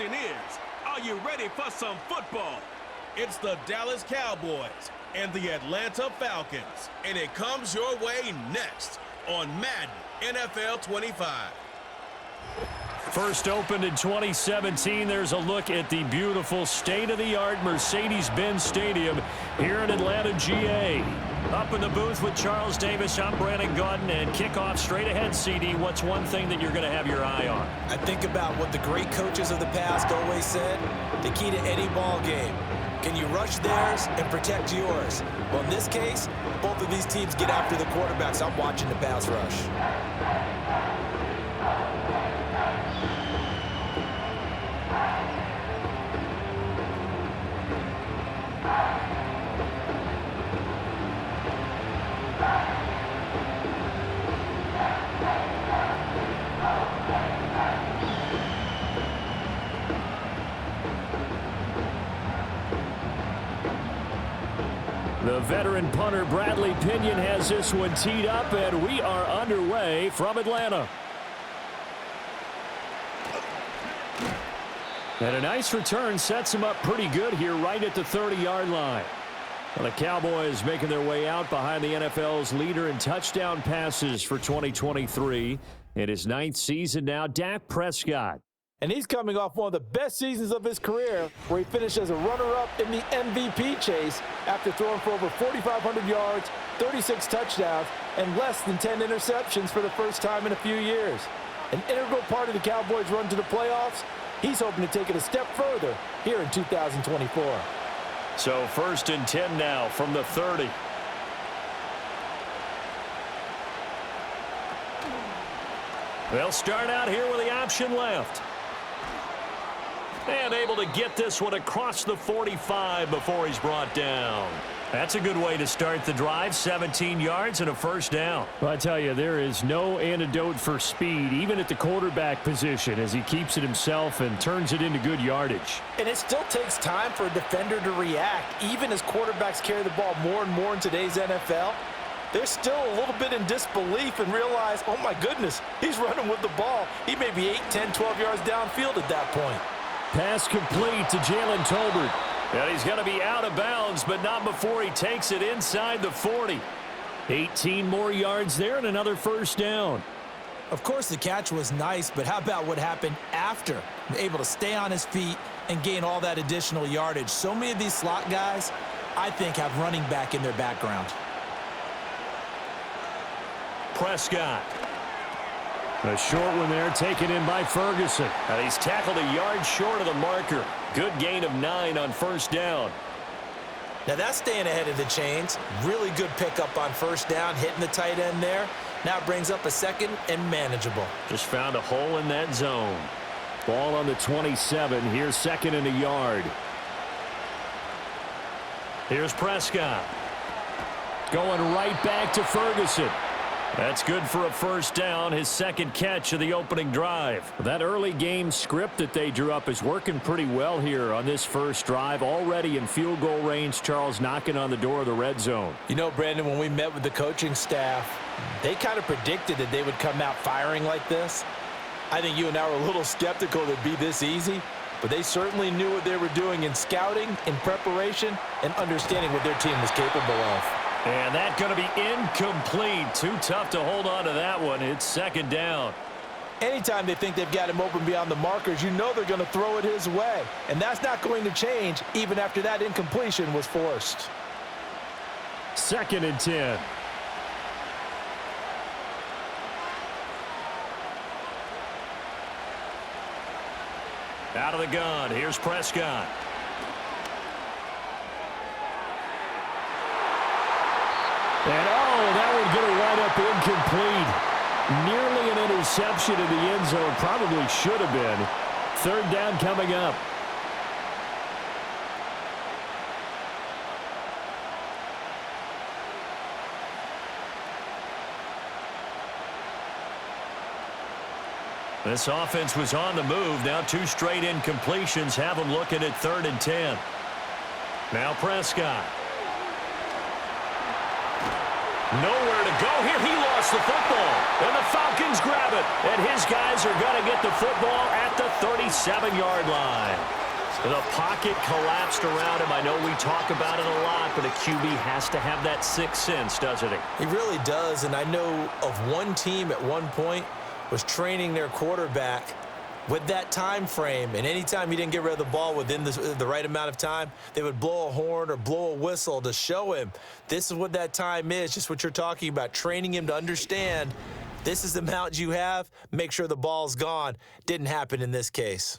question is, are you ready for some football? It's the Dallas Cowboys and the Atlanta Falcons, and it comes your way next on Madden NFL 25. First opened in 2017, there's a look at the beautiful state-of-the-art Mercedes-Benz Stadium here in Atlanta, GA. Up in the booth with Charles Davis, I'm Brandon Gaudin, and kickoff straight ahead, CD. What's one thing that you're going to have your eye on? I think about what the great coaches of the past always said, the key to any ball game. Can you rush theirs and protect yours? Well, in this case, both of these teams get after the quarterbacks. I'm watching the pass rush. The veteran punter Bradley Pinion has this one teed up, and we are underway from Atlanta. And a nice return sets him up pretty good here right at the 30-yard line. Well, the Cowboys making their way out behind the NFL's leader in touchdown passes for 2023. In his 9th season now, Dak Prescott. And he's coming off one of the best seasons of his career, where he finished as a runner-up in the MVP chase after throwing for over 4,500 yards, 36 touchdowns, and less than 10 interceptions for the first time in a few years. An integral part of the Cowboys' run to the playoffs. He's hoping to take it a step further here in 2024. So 1st and 10 now from the 30. They'll start out here with the option left. And able to get this one across the 45 before he's brought down. That's a good way to start the drive. 17 yards and a first down. Well, I tell you, there is no antidote for speed, even at the quarterback position, as he keeps it himself and turns it into good yardage. And it still takes time for a defender to react, even as quarterbacks carry the ball more and more in today's NFL. They're still a little bit in disbelief and realize, oh my goodness, he's running with the ball. He may be 8, 10, 12 yards downfield at that point. Pass complete to Jalen Tolbert. And he's going to be out of bounds, but not before he takes it inside the 40. 18 more yards there and another first down. Of course, the catch was nice, but how about what happened after? Able to stay on his feet and gain all that additional yardage. So many of these slot guys, I think, have running back in their background. Prescott. A short one there taken in by Ferguson. And he's tackled a yard short of the marker. Good gain of 9 on first down. Now that's staying ahead of the chains. Really good pickup on first down, hitting the tight end there. Now it brings up a second and manageable. Just found a hole in that zone. Ball on the 27. Here's 2nd and a yard. Here's Prescott. Going right back to Ferguson. That's good for a first down, his 2nd catch of the opening drive. That early game script that they drew up is working pretty well here on this first drive. Already in field goal range, Charles knocking on the door of the red zone. You know, Brandon, when we met with the coaching staff, they kind of predicted that they would come out firing like this. I think you and I were a little skeptical that it'd be this easy, but they certainly knew what they were doing in scouting, in preparation, and understanding what their team was capable of. And that's going to be incomplete. Too tough to hold on to that one. It's 2nd down. Anytime they think they've got him open beyond the markers, you know they're going to throw it his way. And that's not going to change even after that incompletion was forced. 2nd and 10. Out of the gun. Here's Prescott. And, that one's going to wind up incomplete. Nearly an interception in the end zone. Probably should have been. 3rd down coming up. This offense was on the move. Now 2 straight incompletions have them looking at 3rd and 10. Now Prescott. Nowhere to go here. He lost the football. And the Falcons grab it. And his guys are going to get the football at the 37-yard line. The pocket collapsed around him. I know we talk about it a lot, but a QB has to have that sixth sense, doesn't he? He really does, and I know of one team at one point was training their quarterback with that time frame, and anytime he didn't get rid of the ball within the right amount of time, they would blow a horn or blow a whistle to show him this is what that time is, just what you're talking about, training him to understand this is the amount you have, make sure the ball's gone. Didn't happen in this case.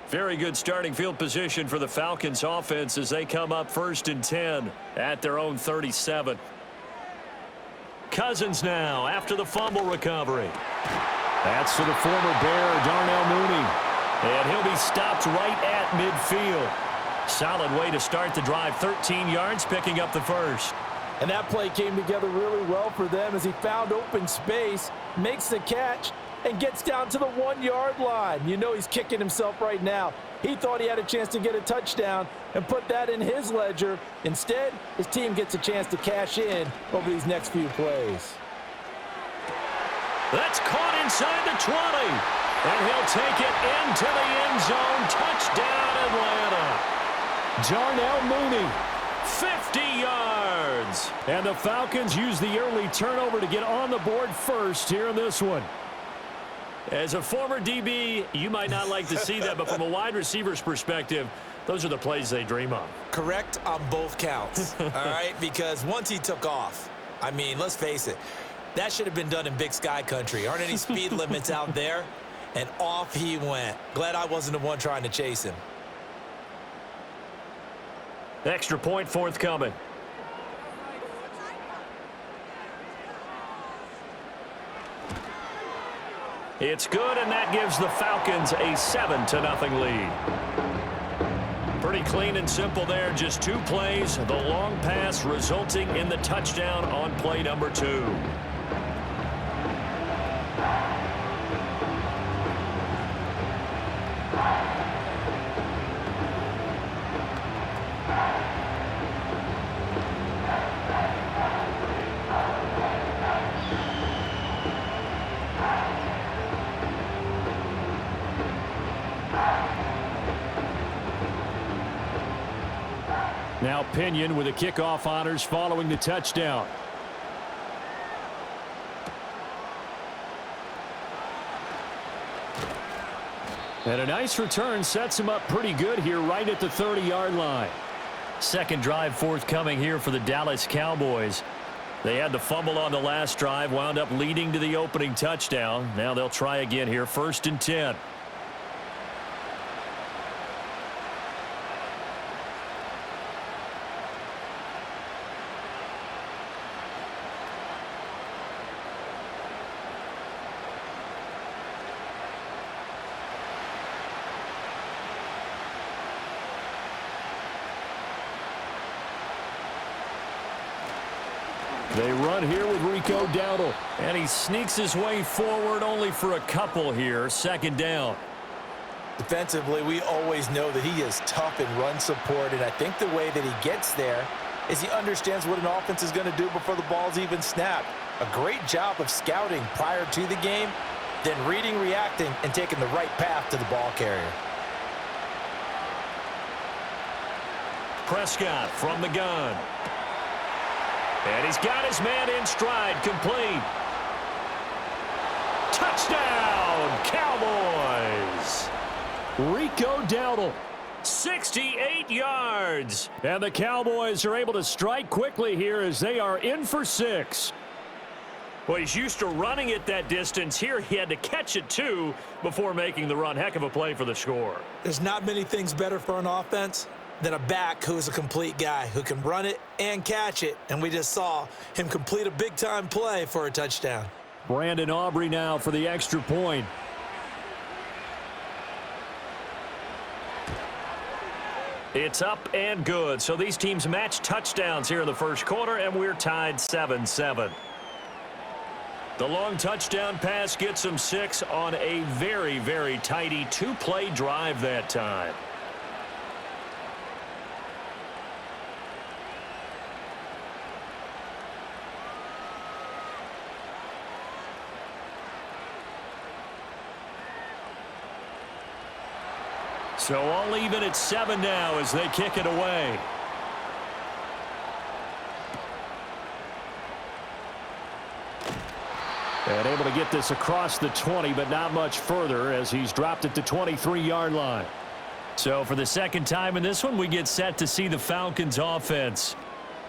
Very good starting field position for the Falcons offense as they come up 1st and 10 at their own 37. Cousins now after the fumble recovery. That's to the former Bear, Darnell Mooney. And he'll be stopped right at midfield. Solid way to start the drive. 13 yards, picking up the first. And that play came together really well for them as he found open space, makes the catch, and gets down to the 1-yard line. You know he's kicking himself right now. He thought he had a chance to get a touchdown and put that in his ledger. Instead, his team gets a chance to cash in over these next few plays. That's caught inside the 20. And he'll take it into the end zone. Touchdown, Atlanta. Darnell Mooney, 50 yards. And the Falcons use the early turnover to get on the board first here in this one. As a former DB, you might not like to see that, but from a wide receiver's perspective, those are the plays they dream of. Correct on both counts, all right? Because once he took off, I mean, let's face it, that should have been done in Big Sky country. Aren't any speed limits out there? And off he went. Glad I wasn't the one trying to chase him. Extra point forthcoming. It's good, and that gives the Falcons a 7-0 lead. Pretty clean and simple there. Just 2 plays. The long pass resulting in the touchdown on play number 2. Now Pinion with the kickoff honors following the touchdown. And a nice return sets him up pretty good here right at the 30-yard line. Second drive forthcoming here for the Dallas Cowboys. They had the fumble on the last drive, wound up leading to the opening touchdown. Now they'll try again here, 1st and 10. They run here with Rico Dowdle. And he sneaks his way forward only for a couple here. 2nd down. Defensively, we always know that he is tough in run support, and I think the way that he gets there is he understands what an offense is going to do before the ball's even snapped. A great job of scouting prior to the game, then reading, reacting, and taking the right path to the ball carrier. Prescott from the gun. And he's got his man in stride, complete. Touchdown, Cowboys. Rico Dowdle, 68 yards. And the Cowboys are able to strike quickly here as they are in for 6. Well, he's used to running it that distance. Here he had to catch it, too, before making the run. Heck of a play for the score. There's not many things better for an offense than a back who's a complete guy who can run it and catch it. And we just saw him complete a big-time play for a touchdown. Brandon Aubrey now for the extra point. It's up and good. So these teams match touchdowns here in the first quarter, and we're tied 7-7. The long touchdown pass gets them 6 on a very, very tidy 2-play drive that time. So all even at 7 now as they kick it away. And able to get this across the 20, but not much further as he's dropped it to 23-yard line. So for the second time in this one, we get set to see the Falcons offense.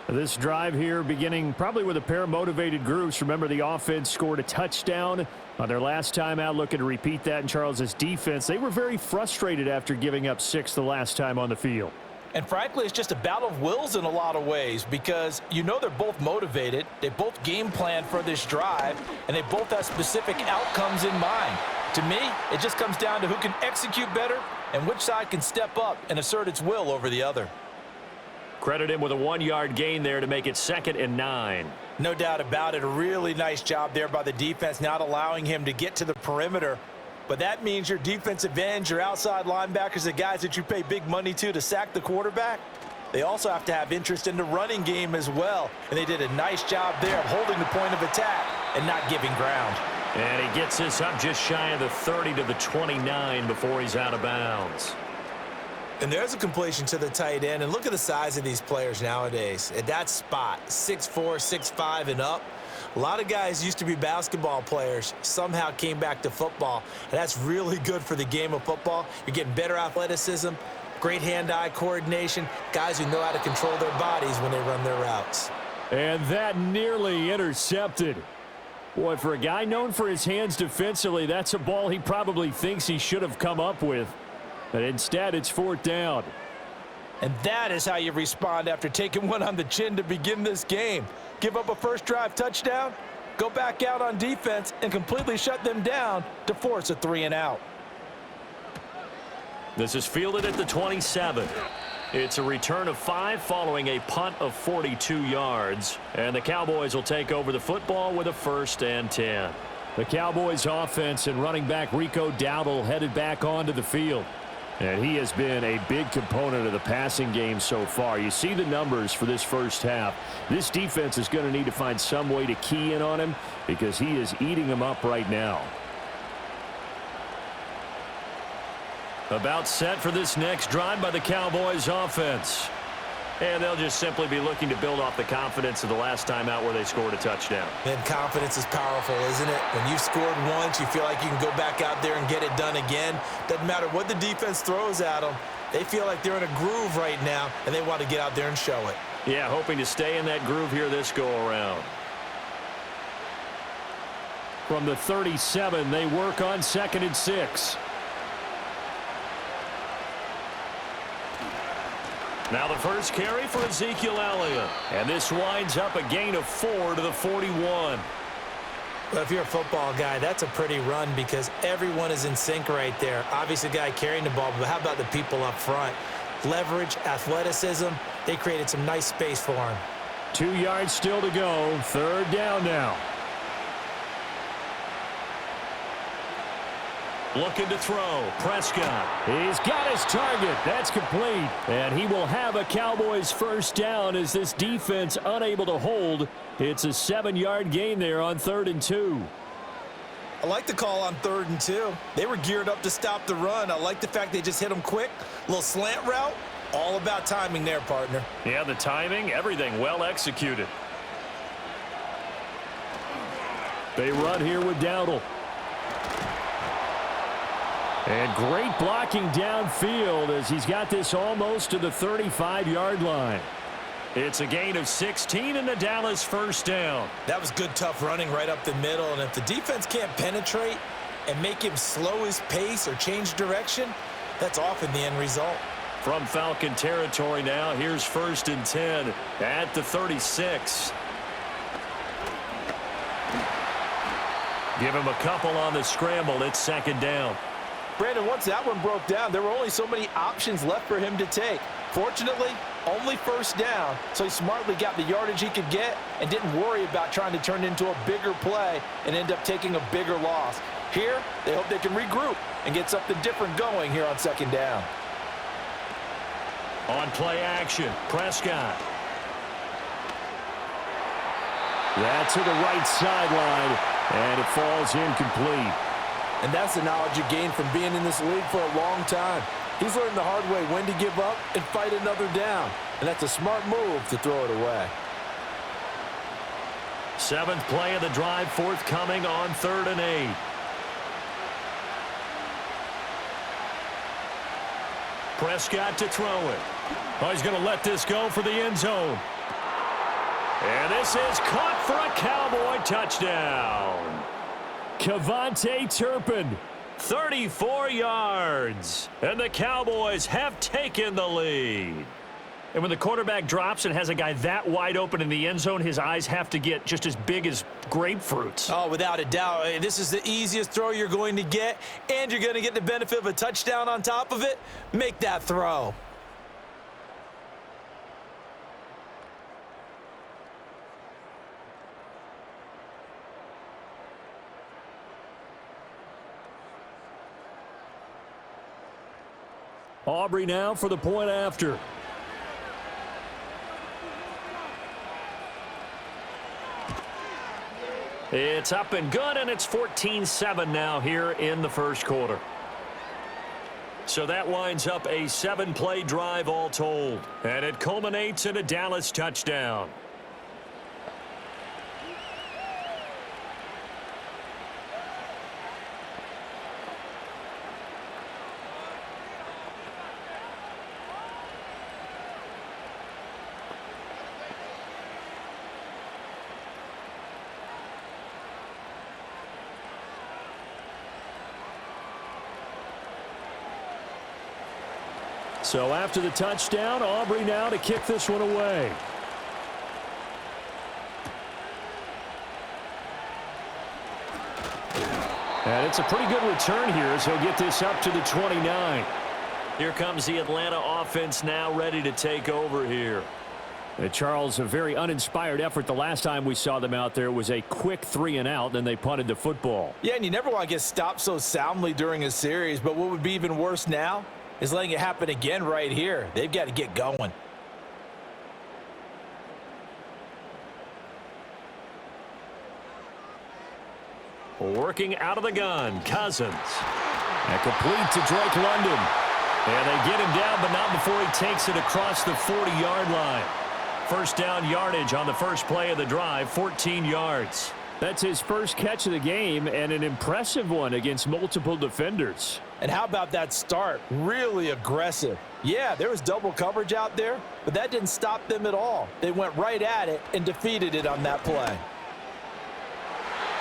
This drive here beginning probably with a pair of motivated groups. Remember, the offense scored a touchdown on their last time out, looking to repeat that in Charles's defense. They were very frustrated after giving up 6 the last time on the field. And frankly, it's just a battle of wills in a lot of ways because you know they're both motivated. They both game plan for this drive, and they both have specific outcomes in mind. To me, it just comes down to who can execute better and which side can step up and assert its will over the other. Credit him with a 1-yard gain there to make it 2nd and 9. No doubt about it. A really nice job there by the defense, not allowing him to get to the perimeter. But that means your defensive ends, your outside linebackers, the guys that you pay big money to sack the quarterback, they also have to have interest in the running game as well. And they did a nice job there of holding the point of attack and not giving ground. And he gets this up just shy of the 30 to the 29 before he's out of bounds. And there's a completion to the tight end. And look at the size of these players nowadays. At that spot, 6'4", 6'5", and up. A lot of guys used to be basketball players, somehow came back to football. And that's really good for the game of football. You're getting better athleticism, great hand-eye coordination, guys who know how to control their bodies when they run their routes. And that nearly intercepted. Boy, for a guy known for his hands defensively, that's a ball he probably thinks he should have come up with. But instead, it's 4th down. And that is how you respond after taking one on the chin to begin this game. Give up a first drive touchdown, go back out on defense, and completely shut them down to force a 3-and-out. This is fielded at the 27. It's a return of 5 following a punt of 42 yards. And the Cowboys will take over the football with a 1st and 10. The Cowboys offense and running back Rico Dowdle headed back onto the field. And he has been a big component of the passing game so far. You see the numbers for this first half. This defense is going to need to find some way to key in on him because he is eating them up right now. About set for this next drive by the Cowboys offense. And they'll just simply be looking to build off the confidence of the last time out where they scored a touchdown. And confidence is powerful, isn't it? When you've scored once, you feel like you can go back out there and get it done again. Doesn't matter what the defense throws at them. They feel like they're in a groove right now, and they want to get out there and show it. Yeah, hoping to stay in that groove here this go-around. From the 37, they work on 2nd and 6. Now the first carry for Ezekiel Elliott. And this winds up a gain of 4 to the 41. Well, if you're a football guy, that's a pretty run because everyone is in sync right there. Obviously, the guy carrying the ball, but how about the people up front? Leverage, athleticism, they created some nice space for him. 2 yards still to go. 3rd down now. Looking to throw. Prescott. He's got his target. That's complete. And he will have a Cowboys 1st down as this defense unable to hold. It's a 7-yard gain there on 3rd and 2. I like the call on 3rd and 2. They were geared up to stop the run. I like the fact they just hit them quick. A little slant route. All about timing there, partner. Yeah, the timing, everything well executed. They run here with Dowdle. And great blocking downfield as he's got this almost to the 35-yard line. It's a gain of 16 and the Dallas 1st down. That was good, tough running right up the middle. And if the defense can't penetrate and make him slow his pace or change direction, that's often the end result. From Falcon territory now, here's 1st and 10 at the 36. Give him a couple on the scramble. It's 2nd down. Brandon, once that one broke down, there were only so many options left for him to take. Fortunately, only first down, so he smartly got the yardage he could get and didn't worry about trying to turn it into a bigger play and end up taking a bigger loss. Here, they hope they can regroup and get something different going here on second down. On play action, Prescott. That's to the right sideline, and it falls incomplete. And that's the knowledge you gain from being in this league for a long time. He's learned the hard way when to give up and fight another down. And that's a smart move to throw it away. 7th play of the drive forthcoming on 3rd and 8. Prescott to throw it. Oh, he's going to let this go for the end zone. And this is caught for a Cowboy touchdown. Kevontae Turpin, 34 yards. And the Cowboys have taken the lead. And when the quarterback drops and has a guy that wide open in the end zone, his eyes have to get just as big as grapefruits. Oh, without a doubt. This is the easiest throw you're going to get, and you're going to get the benefit of a touchdown on top of it. Make that throw. Aubrey now for the point after. It's up and good, and it's 14-7 now here in the first quarter. So that winds up a 7-play drive all told, and it culminates in a Dallas touchdown. So after the touchdown, Aubrey now to kick this one away. And it's a pretty good return here as he'll get this up to the 29. Here comes the Atlanta offense now ready to take over here. Charles, a very uninspired effort. The last time we saw them out there was a quick 3-and-out, then they punted the football. Yeah, and you never want to get stopped so soundly during a series, but what would be even worse now is letting it happen again right here. They've got to get going. Working out of the gun, Cousins. And complete to Drake London. And they get him down, but not before he takes it across the 40-yard line. First down yardage on the first play of the drive, 14 yards. That's his first catch of the game, and an impressive one against multiple defenders. And how about that start? Really aggressive. Yeah, there was double coverage out there, but that didn't stop them at all. They went right at it and defeated it on that play.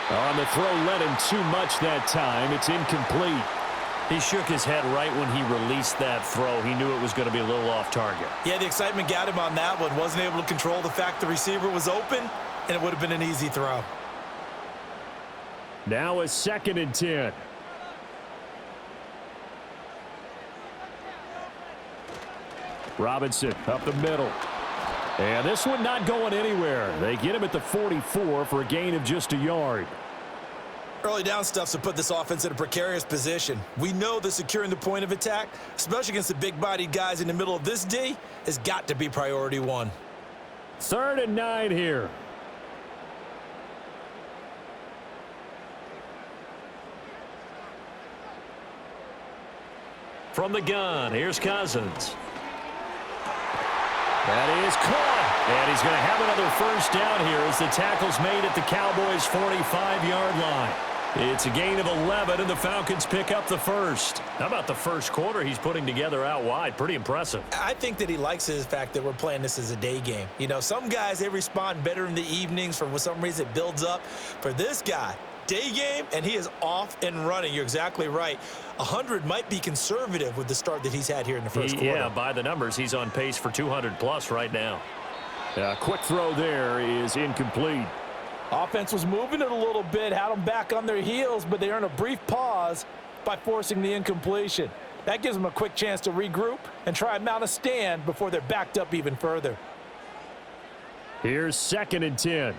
On the throw, led him too much that time. It's incomplete. He shook his head right when he released that throw. He knew it was going to be a little off target. Yeah, the excitement got him on that one. Wasn't able to control the fact the receiver was open, and it would have been an easy throw. Now a 2nd and 10. Robinson up the middle. And this one not going anywhere. They get him at the 44 for a gain of just a yard. Early down stuff's to put this offense in a precarious position. We know that securing the point of attack, especially against the big-bodied guys in the middle of this D, has got to be priority one. 3rd and 9 here. From the gun, here's Cousins. That is caught. And he's going to have another first down here as the tackle's made at the Cowboys' 45-yard line. It's a gain of 11, and the Falcons pick up the first. How about the first quarter he's putting together out wide? Pretty impressive. I think that he likes the fact that we're playing this as a day game. You know, some guys, they respond better in the evenings. For some reason, it builds up. For this guy, day game, and he is off and running. You're exactly right. 100 might be conservative with the start that he's had here in the first quarter. Yeah, by the numbers, he's on pace for 200-plus right now. A quick throw there is incomplete. Offense was moving it a little bit, had them back on their heels, but they earned a brief pause by forcing the incompletion. That gives them a quick chance to regroup and try and mount a stand before they're backed up even further. Here's 2nd and 10.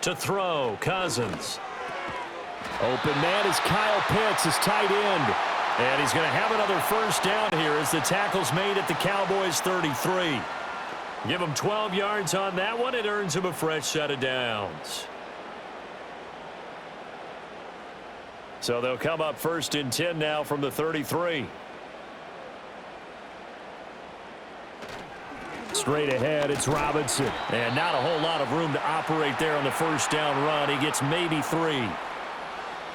To throw, Cousins. Open man is Kyle Pitts, his tight end. And he's going to have another first down here as the tackle's made at the Cowboys 33. Give him 12 yards on that one. It earns him a fresh set of downs. So they'll come up 1st and 10 now from the 33. Straight ahead, it's Robinson. And not a whole lot of room to operate there on the first down run. He gets maybe 3.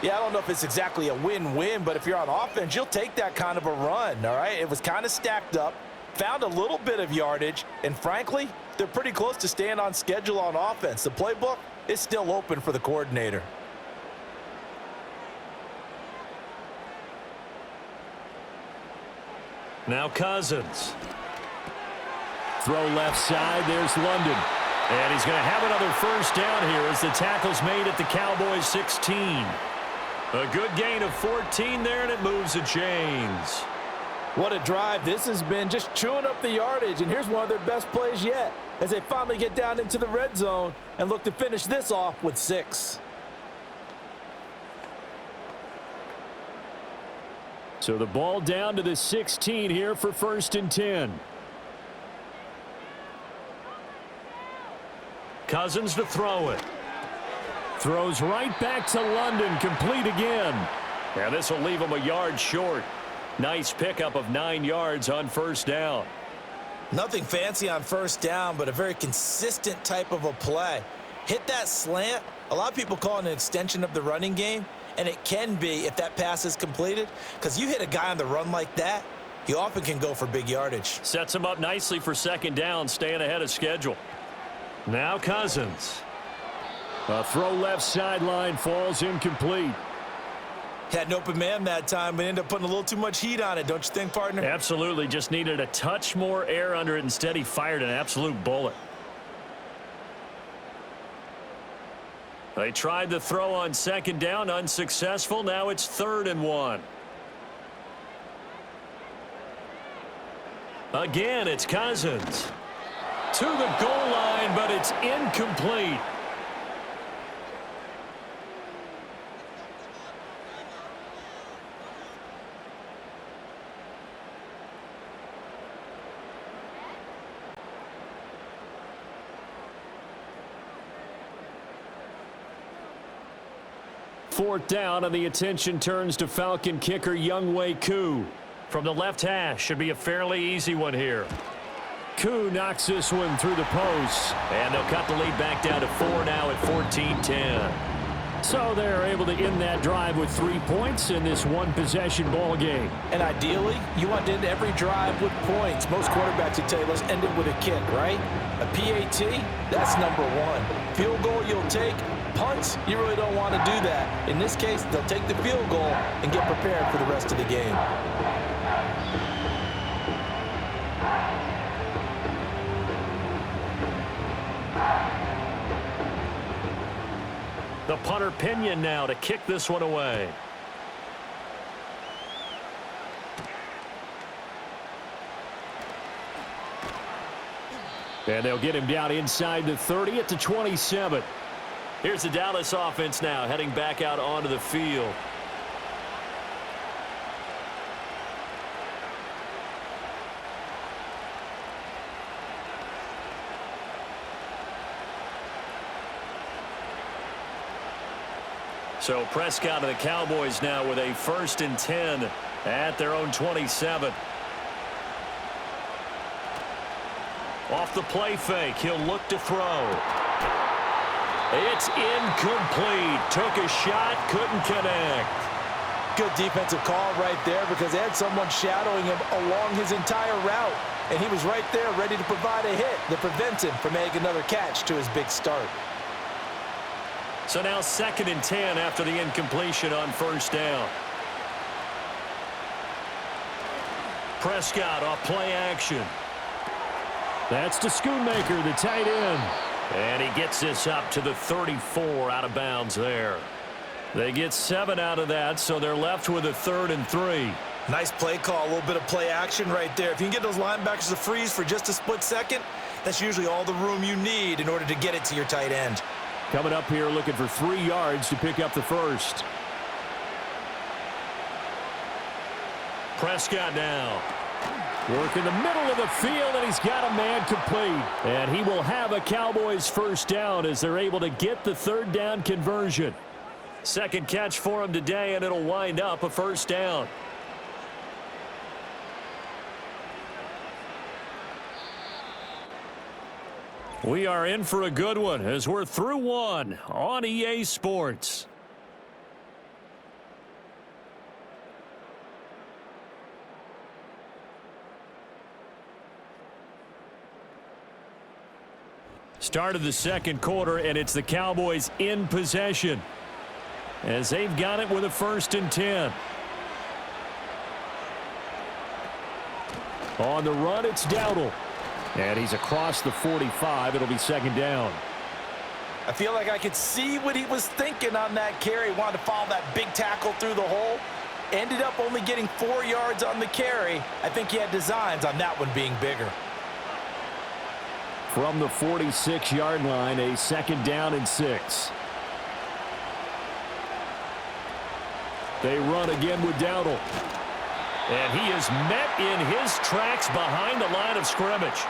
Yeah, I don't know if it's exactly a win-win, but if you're on offense, you'll take that kind of a run, all right? It was kind of stacked up, found a little bit of yardage, and frankly, they're pretty close to staying on schedule on offense. The playbook is still open for the coordinator. Now Cousins. Throw left side, there's London. And he's going to have another first down here as the tackle's made at the Cowboys 16. A good gain of 14 there, and it moves the chains. What a drive this has been, just chewing up the yardage, and here's one of their best plays yet as they finally get down into the red zone and look to finish this off with 6. So the ball down to the 16 here for 1st and 10. Cousins to throw it. Throws right back to London, complete again. And this will leave him a yard short. Nice pickup of 9 yards on first down. Nothing fancy on first down, but a very consistent type of a play. Hit that slant. A lot of people call it an extension of the running game, and it can be if that pass is completed, because you hit a guy on the run like that, you often can go for big yardage. Sets him up nicely for 2nd down, staying ahead of schedule. Now Cousins. A throw left sideline, falls incomplete. Had an open man that time, but ended up putting a little too much heat on it, don't you think, partner? Absolutely, just needed a touch more air under it. Instead, he fired an absolute bullet. They tried the throw on 2nd down, unsuccessful. Now it's 3rd and 1. Again, it's Cousins. To the goal line, but it's incomplete. Fourth down, and the attention turns to Falcon kicker Younghoe Koo. From the left hash, should be a fairly easy one here. Koo knocks this one through the post. And they'll cut the lead back down to 4 now at 14-10. So they're able to end that drive with 3 points in this one-possession ball game. And ideally, you want to end every drive with points. Most quarterbacks would tell you, let's end it with a kick, right? A PAT, that's number 1. Field goal you'll take. Punts, you really don't want to do that. In this case, they'll take the field goal and get prepared for the rest of the game. The punter Pinion now to kick this one away. And they'll get him down inside the 30 at the 27. Here's the Dallas offense now heading back out onto the field. So Prescott and the Cowboys now with a 1st and 10 at their own 27. Off the play fake, he'll look to throw. It's incomplete. Took a shot, couldn't connect. Good defensive call right there because they had someone shadowing him along his entire route. And he was right there ready to provide a hit that prevents him from making another catch to his big start. So now 2nd and 10 after the incompletion on first down. Prescott off play action. That's to Schoonmaker, the tight end. And he gets this up to the 34 out of bounds there. They get 7 out of that, so they're left with a 3rd and 3. Nice play call, a little bit of play action right there. If you can get those linebackers to freeze for just a split second, that's usually all the room you need in order to get it to your tight end. Coming up here looking for 3 yards to pick up the first. Prescott now. Work in the middle of the field, and he's got a man complete. And he will have a Cowboys first down as they're able to get the 3rd down conversion. Second catch for him today, and it'll wind up a first down. We are in for a good one as we're through one on EA Sports. Start of the second quarter, and it's the Cowboys in possession as they've got it with a 1st and 10. On the run, it's Dowdle. And he's across the 45. It'll be 2nd down. I feel like I could see what he was thinking on that carry. Wanted to follow that big tackle through the hole. Ended up only getting 4 yards on the carry. I think he had designs on that one being bigger. From the 46-yard line, a 2nd down and 6. They run again with Dowdle. And he is met in his tracks behind the line of scrimmage.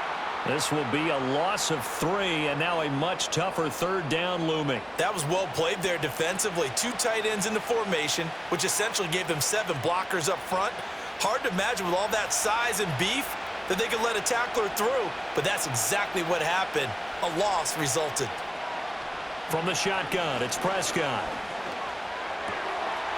This will be a loss of 3, and now a much tougher 3rd down looming. That was well played there defensively. 2 tight ends in the formation, which essentially gave them 7 blockers up front. Hard to imagine with all that size and beef that they could let a tackler through, but that's exactly what happened. A loss resulted. From the shotgun, it's Prescott.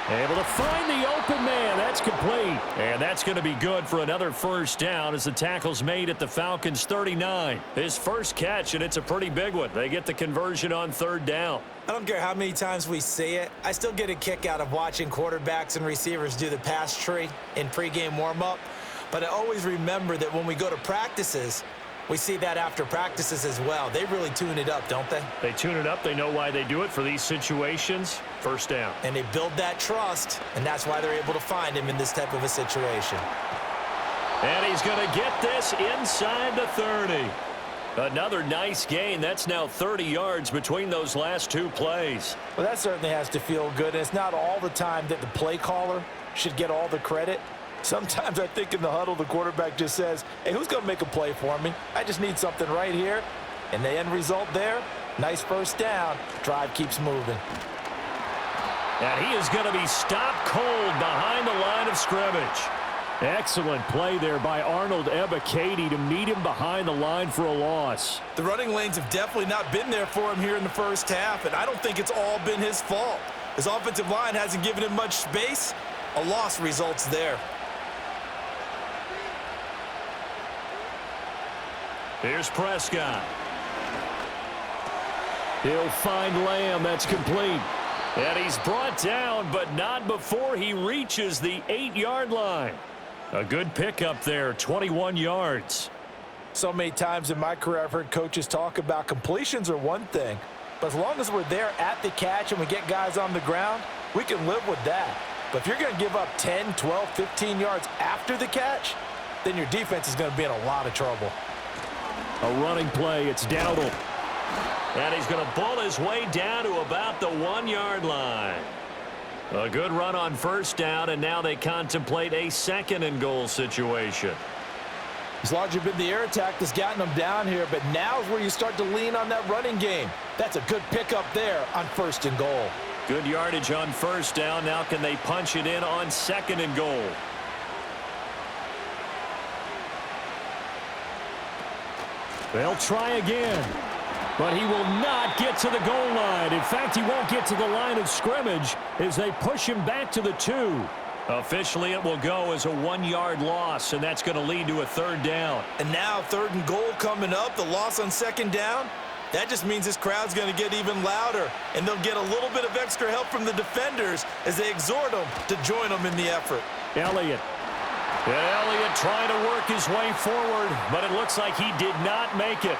Able to find the open man. That's complete. And that's going to be good for another first down as the tackle's made at the Falcons 39. His first catch, and it's a pretty big one. They get the conversion on 3rd down. I don't care how many times we see it. I still get a kick out of watching quarterbacks and receivers do the pass tree in pregame warm-up. But I always remember that when we go to practices, we see that after practices as well. They really tune it up, don't they? They tune it up. They know why they do it for these situations. First down. And they build that trust, and that's why they're able to find him in this type of a situation. And he's going to get this inside the 30. Another nice gain. That's now 30 yards between those last 2 plays. Well, that certainly has to feel good. And it's not all the time that the play caller should get all the credit. Sometimes I think in the huddle, the quarterback just says, hey, who's going to make a play for me? I just need something right here. And the end result there, nice first down. Drive keeps moving. And he is going to be stopped cold behind the line of scrimmage. Excellent play there by Arnold Ebiketie to meet him behind the line for a loss. The running lanes have definitely not been there for him here in the first half, and I don't think it's all been his fault. His offensive line hasn't given him much space. A loss results there. Here's Prescott. He'll find Lamb. That's complete. And he's brought down, but not before he reaches the 8-yard line. A good pickup there, 21 yards. So many times in my career, I've heard coaches talk about completions are one thing, but as long as we're there at the catch and we get guys on the ground, we can live with that. But if you're going to give up 10, 12, 15 yards after the catch, then your defense is going to be in a lot of trouble. A running play. It's Dowdle. And he's going to bull his way down to about the 1-yard line. A good run on first down, and now they contemplate a 2nd and goal situation. As long as you've been the air attack that's gotten them down here, but now is where you start to lean on that running game. That's a good pickup there on 1st and goal. Good yardage on first down. Now can they punch it in on 2nd and goal? They'll try again, but he will not get to the goal line. In fact, he won't get to the line of scrimmage as they push him back to the 2. Officially, it will go as a 1-yard loss, and that's going to lead to a 3rd down. And now 3rd and goal coming up, the loss on 2nd down. That just means this crowd's going to get even louder, and they'll get a little bit of extra help from the defenders as they exhort them to join them in the effort. Elliott. And Elliott trying to work his way forward, but it looks like he did not make it.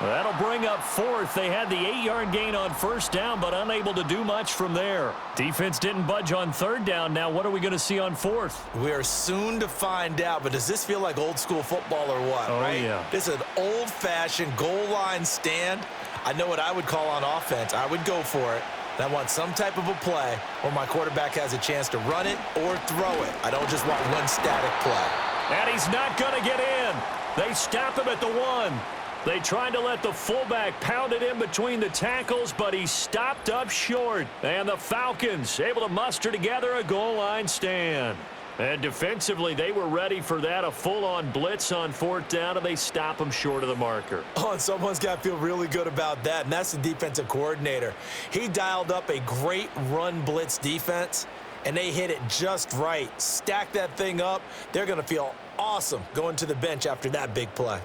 Well, that'll bring up fourth. They had the 8-yard gain on first down, but unable to do much from there. Defense didn't budge on third down. Now what are we going to see on fourth? We are soon to find out, but does this feel like old school football or what, right? Yeah. This is an old-fashioned goal line stand. I know what I would call on offense. I would go for it. And I want some type of a play where my quarterback has a chance to run it or throw it. I don't just want one static play. And he's not going to get in. They stop him at the 1. They tried to let the fullback pound it in between the tackles, but he stopped up short. And the Falcons able to muster together a goal line stand. And defensively, they were ready for that, a full-on blitz on fourth down, and they stop him short of the marker. Oh, and someone's got to feel really good about that, and that's the defensive coordinator. He dialed up a great run blitz defense, and they hit it just right. Stack that thing up. They're going to feel awesome going to the bench after that big play.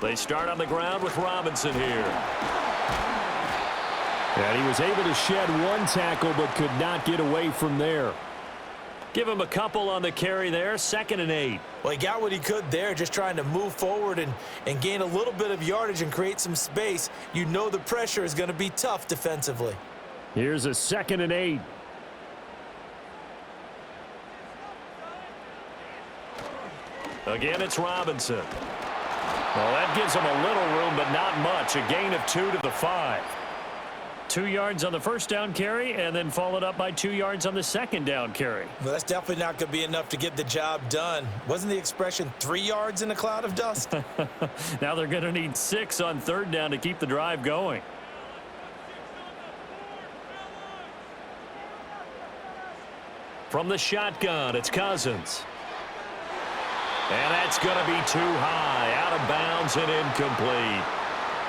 They start on the ground with Robinson here. And he was able to shed one tackle but could not get away from there. Give him a couple on the carry there, 2nd and 8. Well, he got what he could there, just trying to move forward and gain a little bit of yardage and create some space. You know the pressure is going to be tough defensively. Here's a 2nd and 8. Again, it's Robinson. Well, that gives him a little room, but not much. A gain of 2 to the 5. 2 yards on the first down carry, and then followed up by 2 yards on the second down carry. Well, that's definitely not going to be enough to get the job done. Wasn't the expression 3 yards in a cloud of dust? Now they're going to need 6 on third down to keep the drive going. From the shotgun, it's Cousins. And that's going to be too high, out of bounds and incomplete.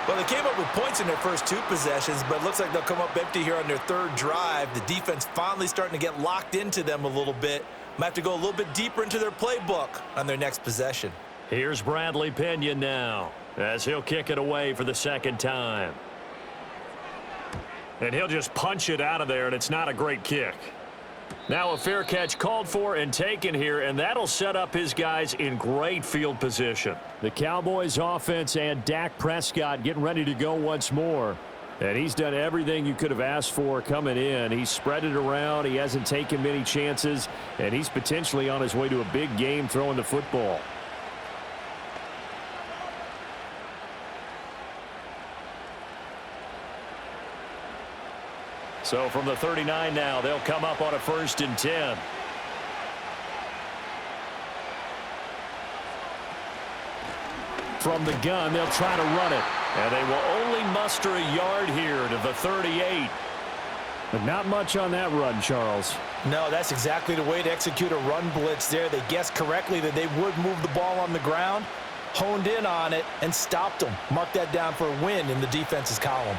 Well, they came up with points in their first 2 possessions, but it looks like they'll come up empty here on their third drive. The defense finally starting to get locked into them a little bit. Might have to go a little bit deeper into their playbook on their next possession. Here's Bradley Pinion now, as he'll kick it away for the second time. And he'll just punch it out of there, and it's not a great kick. Now a fair catch called for and taken here, and that'll set up his guys in great field position. The Cowboys offense and Dak Prescott getting ready to go once more. And he's done everything you could have asked for coming in. He's spread it around. He hasn't taken many chances, and he's potentially on his way to a big game throwing the football. So from the 39 now, they'll come up on a 1st and 10. From the gun, they'll try to run it. And they will only muster a yard here to the 38. But not much on that run, Charles. No, that's exactly the way to execute a run blitz there. They guessed correctly that they would move the ball on the ground, honed in on it, and stopped them. Mark that down for a win in the defense's column.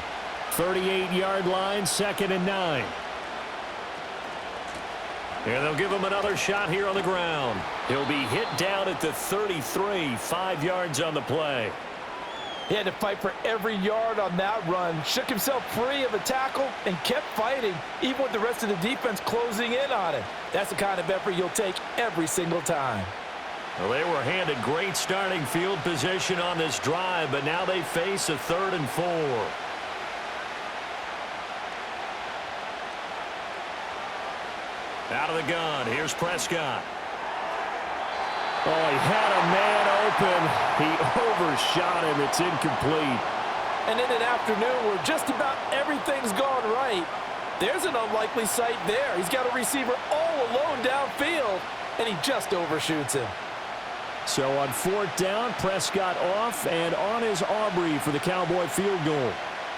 38-yard line, 2nd and 9. And they'll give him another shot here on the ground. He'll be hit down at the 33, 5 yards on the play. He had to fight for every yard on that run, shook himself free of a tackle, and kept fighting, even with the rest of the defense closing in on him. That's the kind of effort you'll take every single time. Well, they were handed great starting field position on this drive, but now they face a 3rd and 4. Out of the gun, here's Prescott. Oh, he had a man open. He overshot him. It's incomplete. And in an afternoon where just about everything's gone right, there's an unlikely sight there. He's got a receiver all alone downfield, and he just overshoots him. So on 4th down, Prescott off and on is Aubrey for the Cowboy field goal.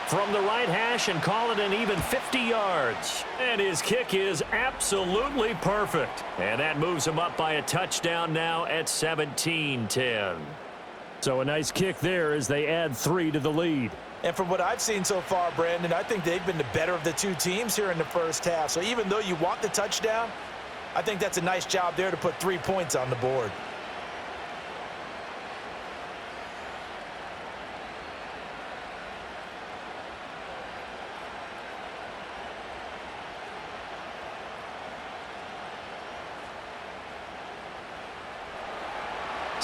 From the right hash and call it an even 50 yards. And his kick is absolutely perfect. And that moves him up by a touchdown now at 17-10. So a nice kick there as they add 3 to the lead. And from what I've seen so far, Brandon, I think they've been the better of the 2 teams here in the first half. So even though you want the touchdown, I think that's a nice job there to put 3 points on the board.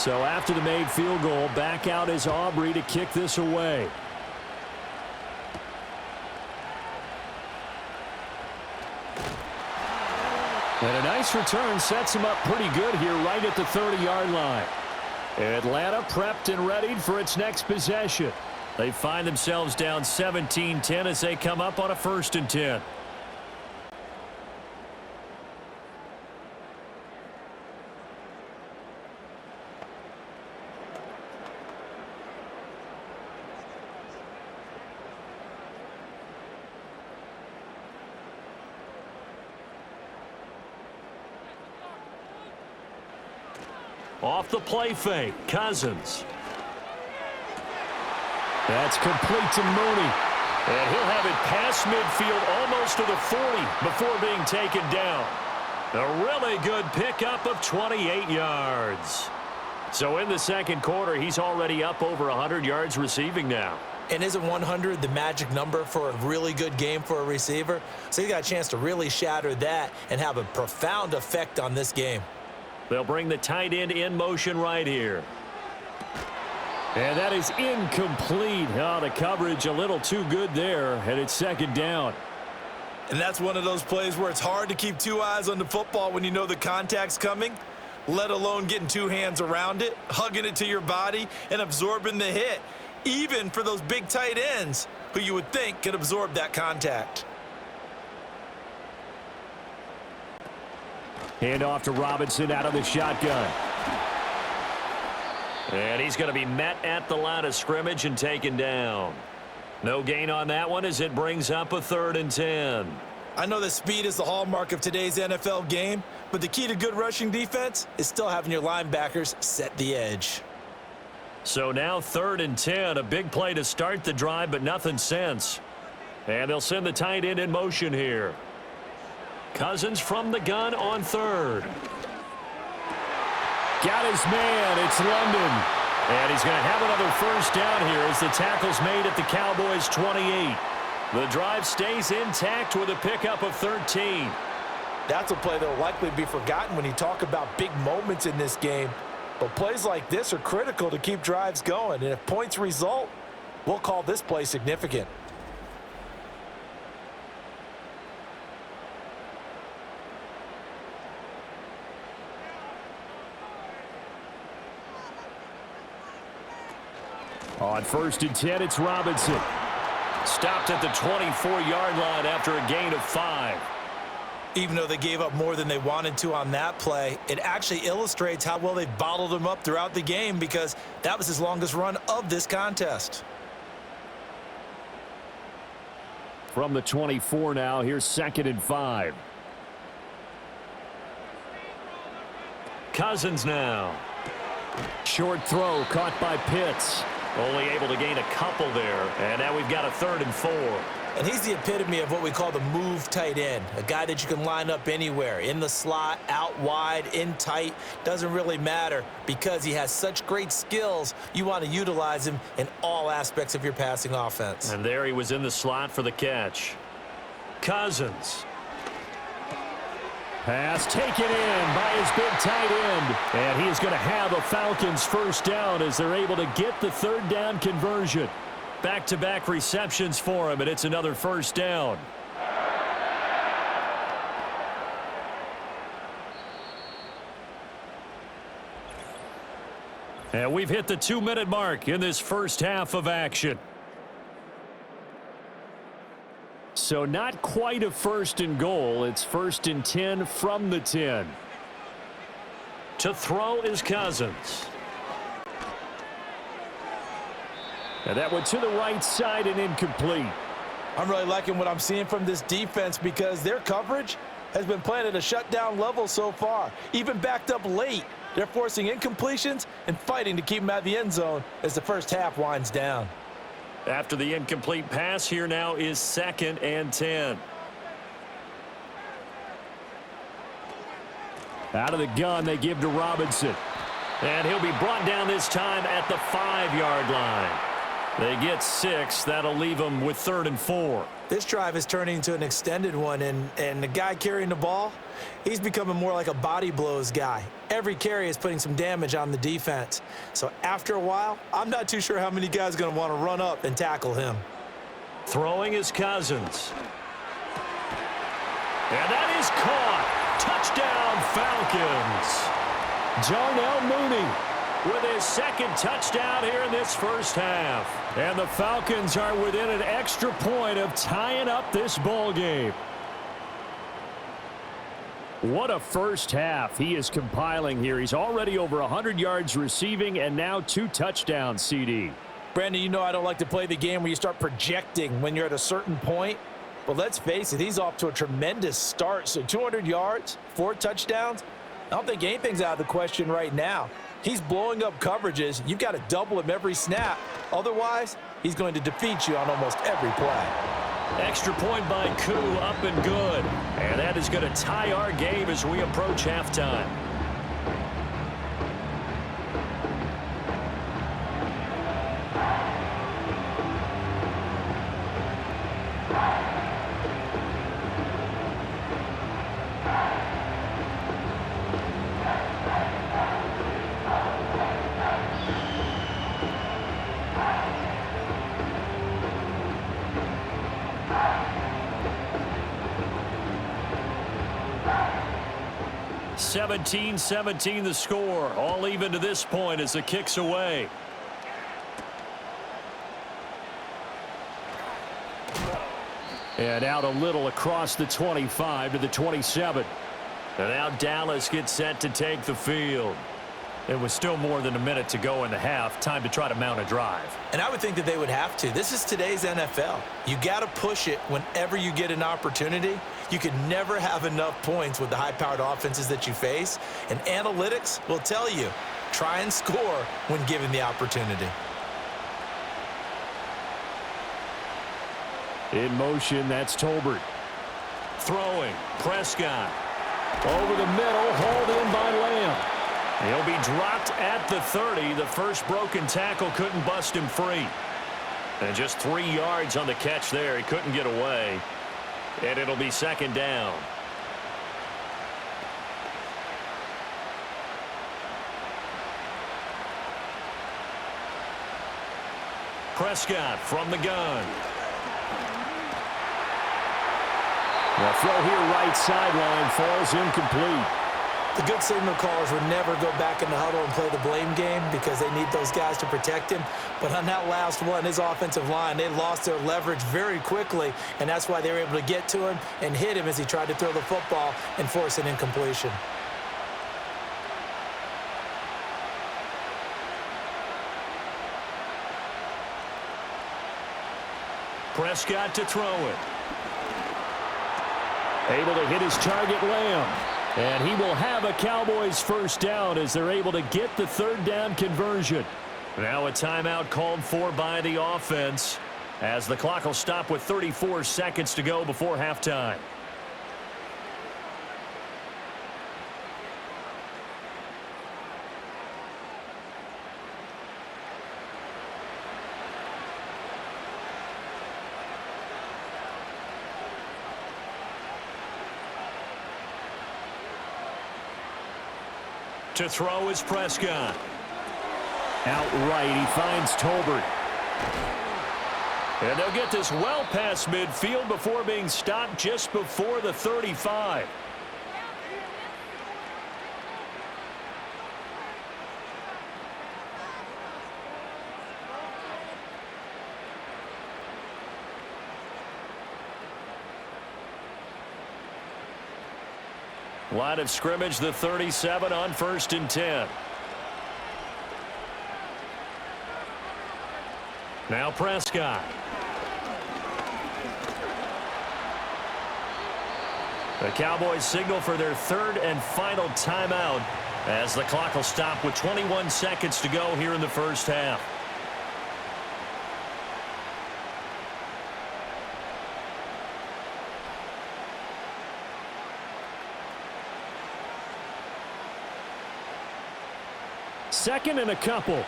So after the made field goal, back out is Aubrey to kick this away. And a nice return sets him up pretty good here right at the 30-yard line. Atlanta prepped and readied for its next possession. They find themselves down 17-10 as they come up on a 1st and 10. Off the play fake, Cousins. That's complete to Mooney. And he'll have it past midfield almost to the 40 before being taken down. A really good pickup of 28 yards. So in the second quarter, he's already up over 100 yards receiving now. And isn't 100 the magic number for a really good game for a receiver? So he got a chance to really shatter that and have a profound effect on this game. They'll bring the tight end in motion right here. And that is incomplete. Oh, the coverage a little too good there, and it's 2nd down. And that's one of those plays where it's hard to keep 2 eyes on the football when you know the contact's coming, let alone getting 2 hands around it, hugging it to your body, and absorbing the hit, even for those big tight ends who you would think could absorb that contact. Hand off to Robinson out of the shotgun. And he's going to be met at the line of scrimmage and taken down. No gain on that one as it brings up a 3rd and 10. I know that speed is the hallmark of today's NFL game, but the key to good rushing defense is still having your linebackers set the edge. So now 3rd and 10, a big play to start the drive, but nothing since. And they'll send the tight end in motion here. Cousins from the gun on 3rd. Got his man. It's London. And he's going to have another 1st down here as the tackle's made at the Cowboys' 28. The drive stays intact with a pickup of 13. That's a play that will likely be forgotten when you talk about big moments in this game. But plays like this are critical to keep drives going. And if points result, we'll call this play significant. On 1st and 10, it's Robinson. Stopped at the 24-yard line after a gain of 5. Even though they gave up more than they wanted to on that play, it actually illustrates how well they've bottled him up throughout the game because that was his longest run of this contest. From the 24 now, here's 2nd and 5. Cousins now. Short throw caught by Pitts. Only able to gain a couple there. And now we've got a 3rd and 4. And he's the epitome of what we call the move tight end. A guy that you can line up anywhere. In the slot, out wide, in tight. Doesn't really matter because he has such great skills. You want to utilize him in all aspects of your passing offense. And there he was in the slot for the catch. Cousins. Pass taken in by his big tight end. And he is going to have a Falcons 1st down as they're able to get the 3rd down conversion. Back-to-back receptions for him, and it's another 1st down. And we've hit the 2-minute mark in this first half of action. So not quite a 1st and goal. It's 1st and 10 from the 10. To throw is Cousins. And that went to the right side and incomplete. I'm really liking what I'm seeing from this defense because their coverage has been playing at a shutdown level so far. Even backed up late, they're forcing incompletions and fighting to keep them out of the end zone as the first half winds down. After the incomplete pass, here now is 2nd and 10. Out of the gun, they give to Robinson. And he'll be brought down this time at the 5-yard line. They get 6. That'll leave them with 3rd and 4. This drive is turning into an extended one, and the guy carrying the ball, he's becoming more like a body blows guy. Every carry is putting some damage on the defense. So after a while, I'm not too sure how many guys are going to want to run up and tackle him. Throwing is Cousins. And that is caught. Touchdown, Falcons. Darnell Mooney with his 2nd touchdown here in this first half. And the Falcons are within an extra point of tying up this ball game. What a first half he is compiling here. He's already over 100 yards receiving and now 2 touchdowns, CD. Brandon, you know I don't like to play the game where you start projecting when you're at a certain point. But let's face it, he's off to a tremendous start. So 200 yards, 4 touchdowns. I don't think anything's out of the question right now. He's blowing up coverages. You've got to double him every snap. Otherwise, he's going to defeat you on almost every play. Extra point by Koo, up and good. And that is going to tie our game as we approach halftime. (17-17) the score. All even to this point as the kick's away. And out a little across the 25 to the 27. And now Dallas gets set to take the field. It was still more than a minute to go in the half. Time to try to mount a drive. And I would think that they would have to. This is today's NFL. You got to push it whenever you get an opportunity. You can never have enough points with the high-powered offenses that you face. And analytics will tell you, try and score when given the opportunity. In motion, that's Tolbert. Throwing, Prescott. Over the middle, hauled in by Lamb. He'll be dropped at the 30. The first broken tackle couldn't bust him free. And just 3 yards on the catch there. He couldn't get away. And it'll be 2nd down. Prescott from the gun. The throw here right sideline falls incomplete. The good signal callers would never go back in the huddle and play the blame game because they need those guys to protect him. But on that last one, his offensive line, they lost their leverage very quickly, and that's why they were able to get to him and hit him as he tried to throw the football and force an incompletion. Prescott to throw it. Able to hit his target, Lamb. And he will have a Cowboys first down as they're able to get the 3rd down conversion. Now a timeout called for by the offense as the clock will stop with 34 seconds to go before halftime. To throw is Prescott. Outright, he finds Tolbert. And they'll get this well past midfield before being stopped just before the 35. Line of scrimmage, the 37 on 1st and 10. Now Prescott. The Cowboys signal for their 3rd and final timeout as the clock will stop with 21 seconds to go here in the first half. Second and a couple.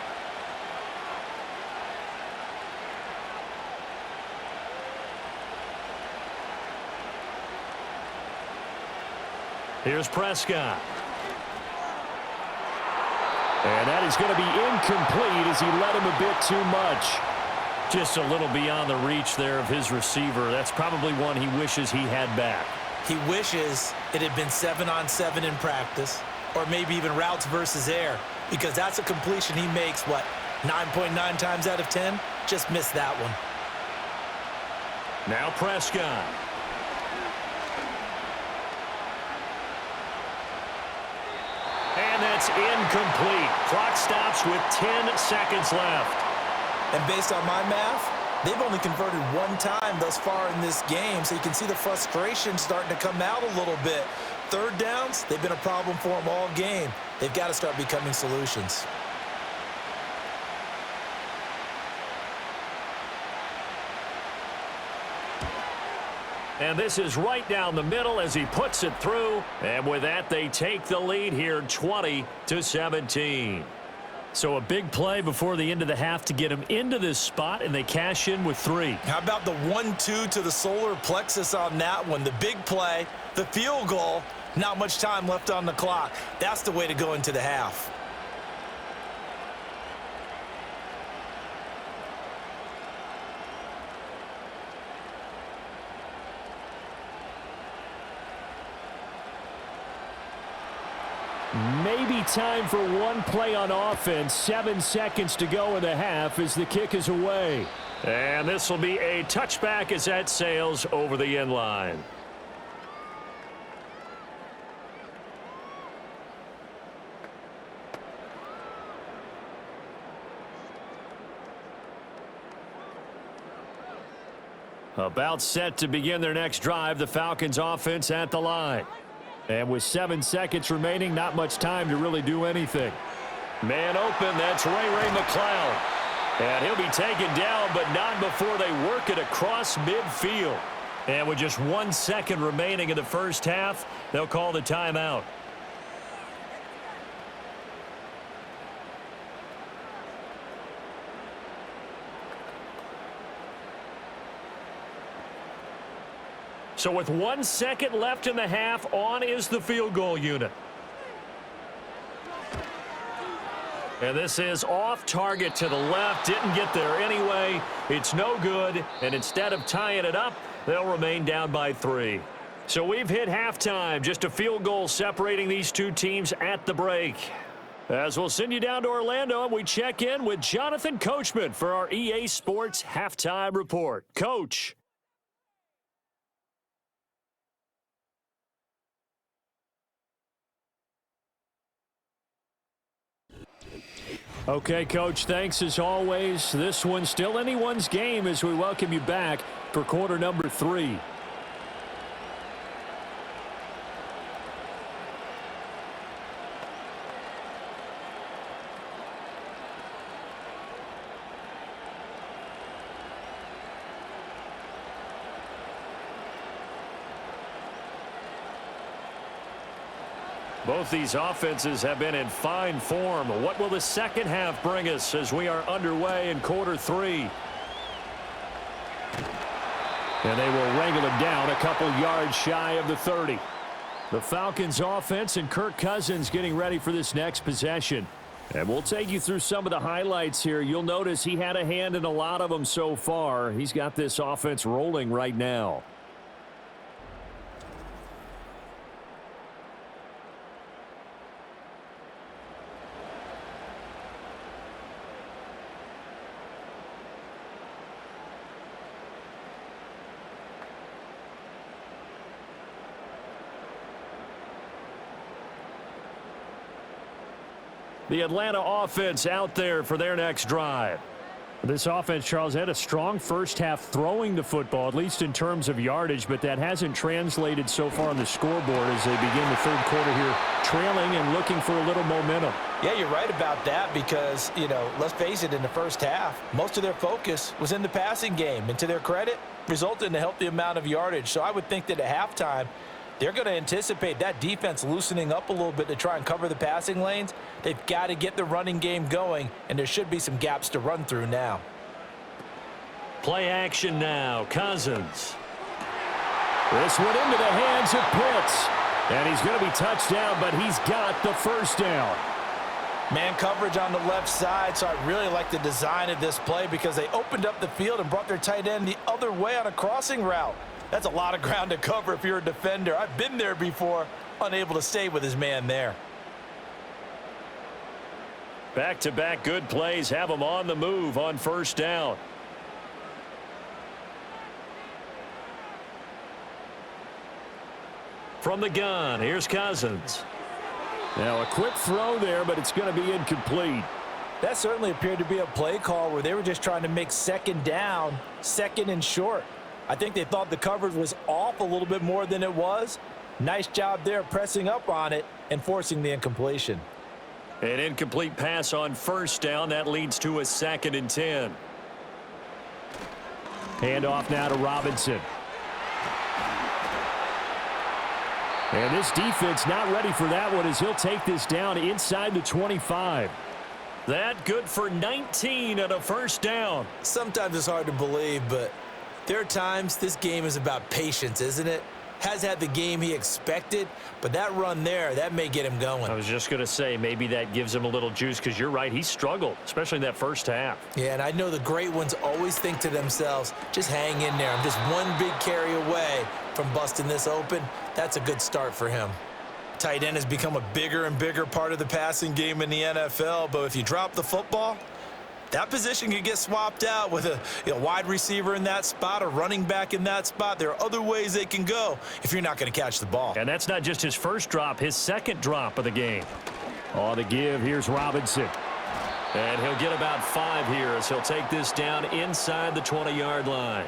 Here's Prescott. And that is going to be incomplete as he led him a bit too much. Just a little beyond the reach there of his receiver. That's probably one he wishes he had back. He wishes it had been 7-on-7 in practice, or maybe even routes versus air, because that's a completion he makes, 9.9 times out of 10? Just missed that one. Now Prescott. And that's incomplete. Clock stops with 10 seconds left. And based on my math, they've only converted one time thus far in this game, so you can see the frustration starting to come out a little bit. Third downs, they've been a problem for them all game. They've got to start becoming solutions. And this is right down the middle as he puts it through. And with that, they take the lead here 20-17. So a big play before the end of the half to get him into this spot, and they cash in with 3. How about the 1-2 to the solar plexus on that one? The big play, the field goal, not much time left on the clock. That's the way to go into the half. Maybe time for one play on offense. 7 seconds to go in the half as the kick is away. And this will be a touchback as that sails over the end line. About set to begin their next drive, the Falcons offense at the line. And with 7 seconds remaining, not much time to really do anything. Man open, that's Ray McCloud. And he'll be taken down, but not before they work it across midfield. And with just 1 second remaining in the first half, they'll call the timeout. So with 1 second left in the half, on is the field goal unit. And this is off target to the left. Didn't get there anyway. It's no good. And instead of tying it up, they'll remain down by 3. So we've hit halftime. Just a field goal separating these two teams at the break. As we'll send you down to Orlando, and we check in with Jonathan Coachman for our EA Sports Halftime Report. Coach. Okay, Coach, thanks as always. This one's still anyone's game as we welcome you back for quarter number 3. Both these offenses have been in fine form. What will the second half bring us as we are underway in quarter 3? And they will wrangle him down a couple yards shy of the 30. The Falcons offense and Kirk Cousins getting ready for this next possession. And we'll take you through some of the highlights here. You'll notice he had a hand in a lot of them so far. He's got this offense rolling right now. The Atlanta offense out there for their next drive. This offense, Charles, had a strong first half throwing the football, at least in terms of yardage, but that hasn't translated so far on the scoreboard as they begin the third quarter here, trailing and looking for a little momentum. Yeah, you're right about that because, let's face it, in the first half, most of their focus was in the passing game. And to their credit, resulted in a healthy amount of yardage. So I would think that at halftime, they're going to anticipate that defense loosening up a little bit to try and cover the passing lanes. They've got to get the running game going, and there should be some gaps to run through now. Play action now. Cousins. This one into the hands of Pitts. And he's going to be touched down, but he's got the first down. Man coverage on the left side, so I really like the design of this play because they opened up the field and brought their tight end the other way on a crossing route. That's a lot of ground to cover if you're a defender. I've been there before, unable to stay with his man there. Back-to-back good plays have him on the move on first down. From the gun, here's Cousins. Now a quick throw there, but it's going to be incomplete. That certainly appeared to be a play call where they were just trying to make second down, second and short. I think they thought the coverage was off a little bit more than it was. Nice job there pressing up on it and forcing the incompletion. An incomplete pass on first down. That leads to a 2nd and 10. Handoff now to Robinson. And this defense not ready for that one as he'll take this down inside the 25. That good for 19 and a first down. Sometimes it's hard to believe, but there are times this game is about patience, isn't it? Has had the game he expected, but that run there, that may get him going. I was just going to say maybe that gives him a little juice because you're right, he struggled, especially in that first half. Yeah, and I know the great ones always think to themselves, just hang in there. I'm just one big carry away from busting this open. That's a good start for him. Tight end has become a bigger and bigger part of the passing game in the NFL, but if you drop the football, that position can get swapped out with a wide receiver in that spot, a running back in that spot. There are other ways they can go if you're not going to catch the ball. And that's not just his first drop, his second drop of the game. On the give, here's Robinson. And he'll get about 5 here as he'll take this down inside the 20-yard line.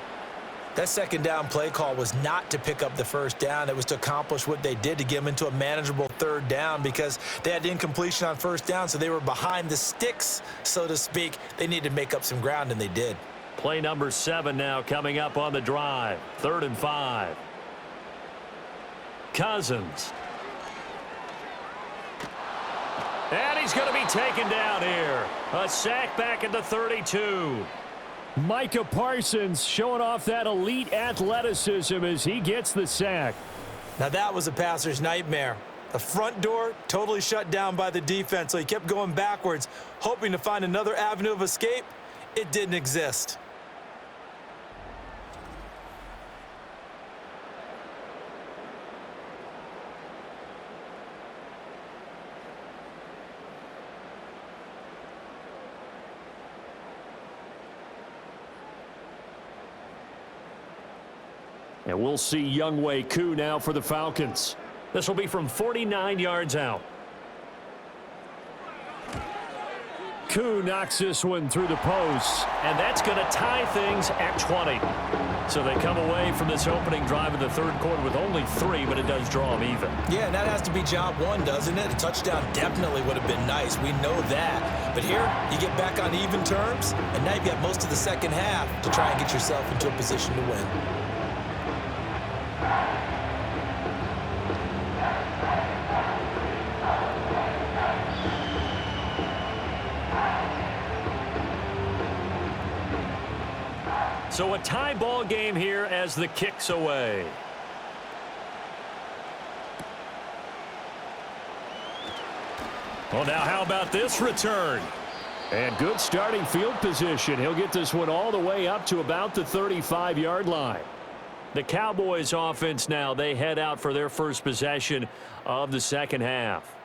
That second down play call was not to pick up the first down. It was to accomplish what they did to get them into a manageable third down because they had incompletion on first down, so they were behind the sticks, so to speak. They needed to make up some ground, and they did. Play number 7 now coming up on the drive. 3rd and 5. Cousins. And he's going to be taken down here. A sack back at the 32. Micah Parsons showing off that elite athleticism as he gets the sack. Now that was a passer's nightmare. The front door totally shut down by the defense, so he kept going backwards, hoping to find another avenue of escape. It didn't exist. And we'll see Younghoe Koo now for the Falcons. This will be from 49 yards out. Koo knocks this one through the post, and that's going to tie things at 20. So they come away from this opening drive in the third quarter with only 3, but it does draw them even. Yeah, and that has to be job 1, doesn't it? A touchdown definitely would have been nice. We know that. But here, you get back on even terms, and now you've got most of the second half to try and get yourself into a position to win. So a tie ball game here as the kick's away. Well, now how about this return? And good starting field position. He'll get this one all the way up to about the 35-yard line. The Cowboys offense now, they head out for their first possession of the second half.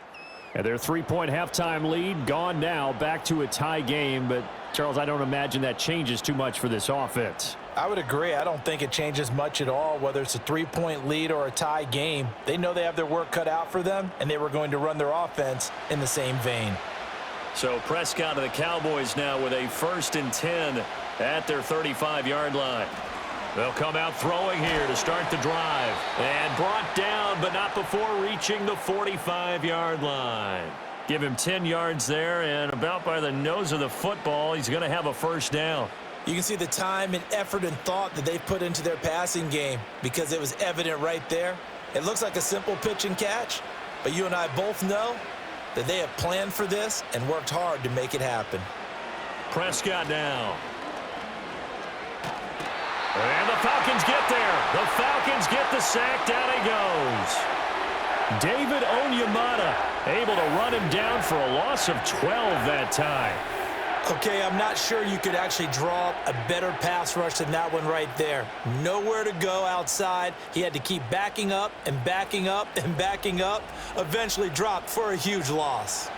And their 3-point halftime lead gone now, back to a tie game. But, Charles, I don't imagine that changes too much for this offense. I would agree. I don't think it changes much at all, whether it's a 3-point lead or a tie game. They know they have their work cut out for them, and they were going to run their offense in the same vein. So Prescott of the Cowboys now with a 1st and 10 at their 35-yard line. They'll come out throwing here to start the drive. And brought down, but not before reaching the 45-yard line. Give him 10 yards there, and about by the nose of the football, he's going to have a first down. You can see the time and effort and thought that they've put into their passing game because it was evident right there. It looks like a simple pitch and catch, but you and I both know that they have planned for this and worked hard to make it happen. Prescott now. And the Falcons get there. The Falcons get the sack. Down he goes. David Onyemata able to run him down for a loss of 12 that time. Okay, I'm not sure you could actually draw up a better pass rush than that one right there. Nowhere to go outside. He had to keep backing up and backing up and backing up. Eventually dropped for a huge loss.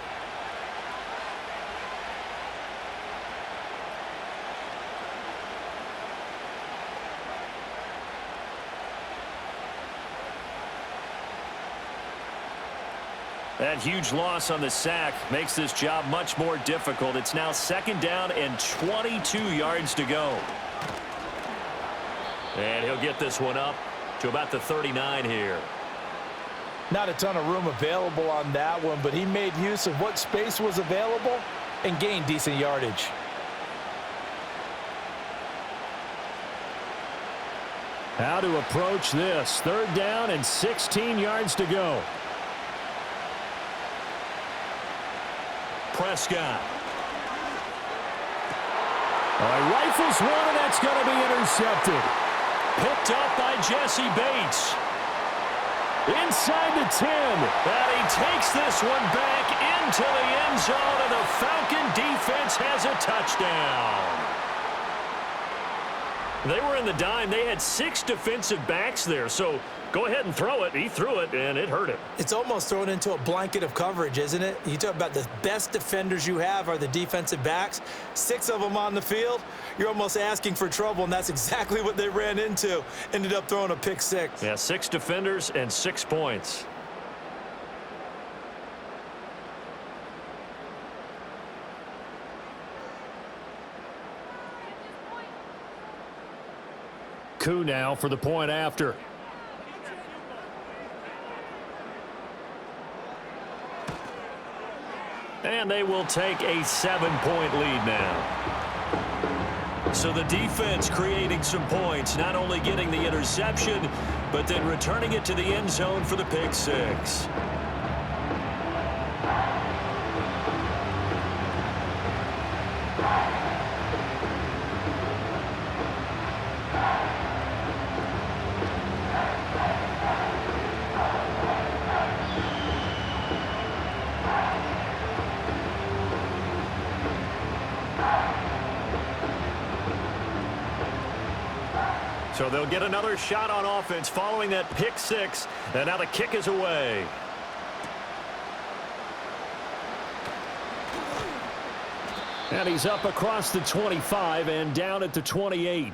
That huge loss on the sack makes this job much more difficult. It's now 2nd down and 22 yards to go. And he'll get this one up to about the 39 here. Not a ton of room available on that one, but he made use of what space was available and gained decent yardage. How to approach this. 3rd down and 16 yards to go. Prescott. All right, rifles one, and that's going to be intercepted. Picked up by Jesse Bates. Inside the 10. And he takes this one back into the end zone, and the Falcon defense has a touchdown. They were in the dime. They had 6 defensive backs there, so go ahead and throw it. He threw it, and it hurt him. It's almost thrown into a blanket of coverage, isn't it? You talk about the best defenders you have are the defensive backs. 6 of them on the field. You're almost asking for trouble, and that's exactly what they ran into. Ended up throwing a pick 6. Yeah, 6 defenders and 6 points. Coup now for the point after. And they will take a 7-point lead now. So the defense creating some points, not only getting the interception, but then returning it to the end zone for the pick 6. So they'll get another shot on offense following that pick 6. And now the kick is away. And he's up across the 25 and down at the 28.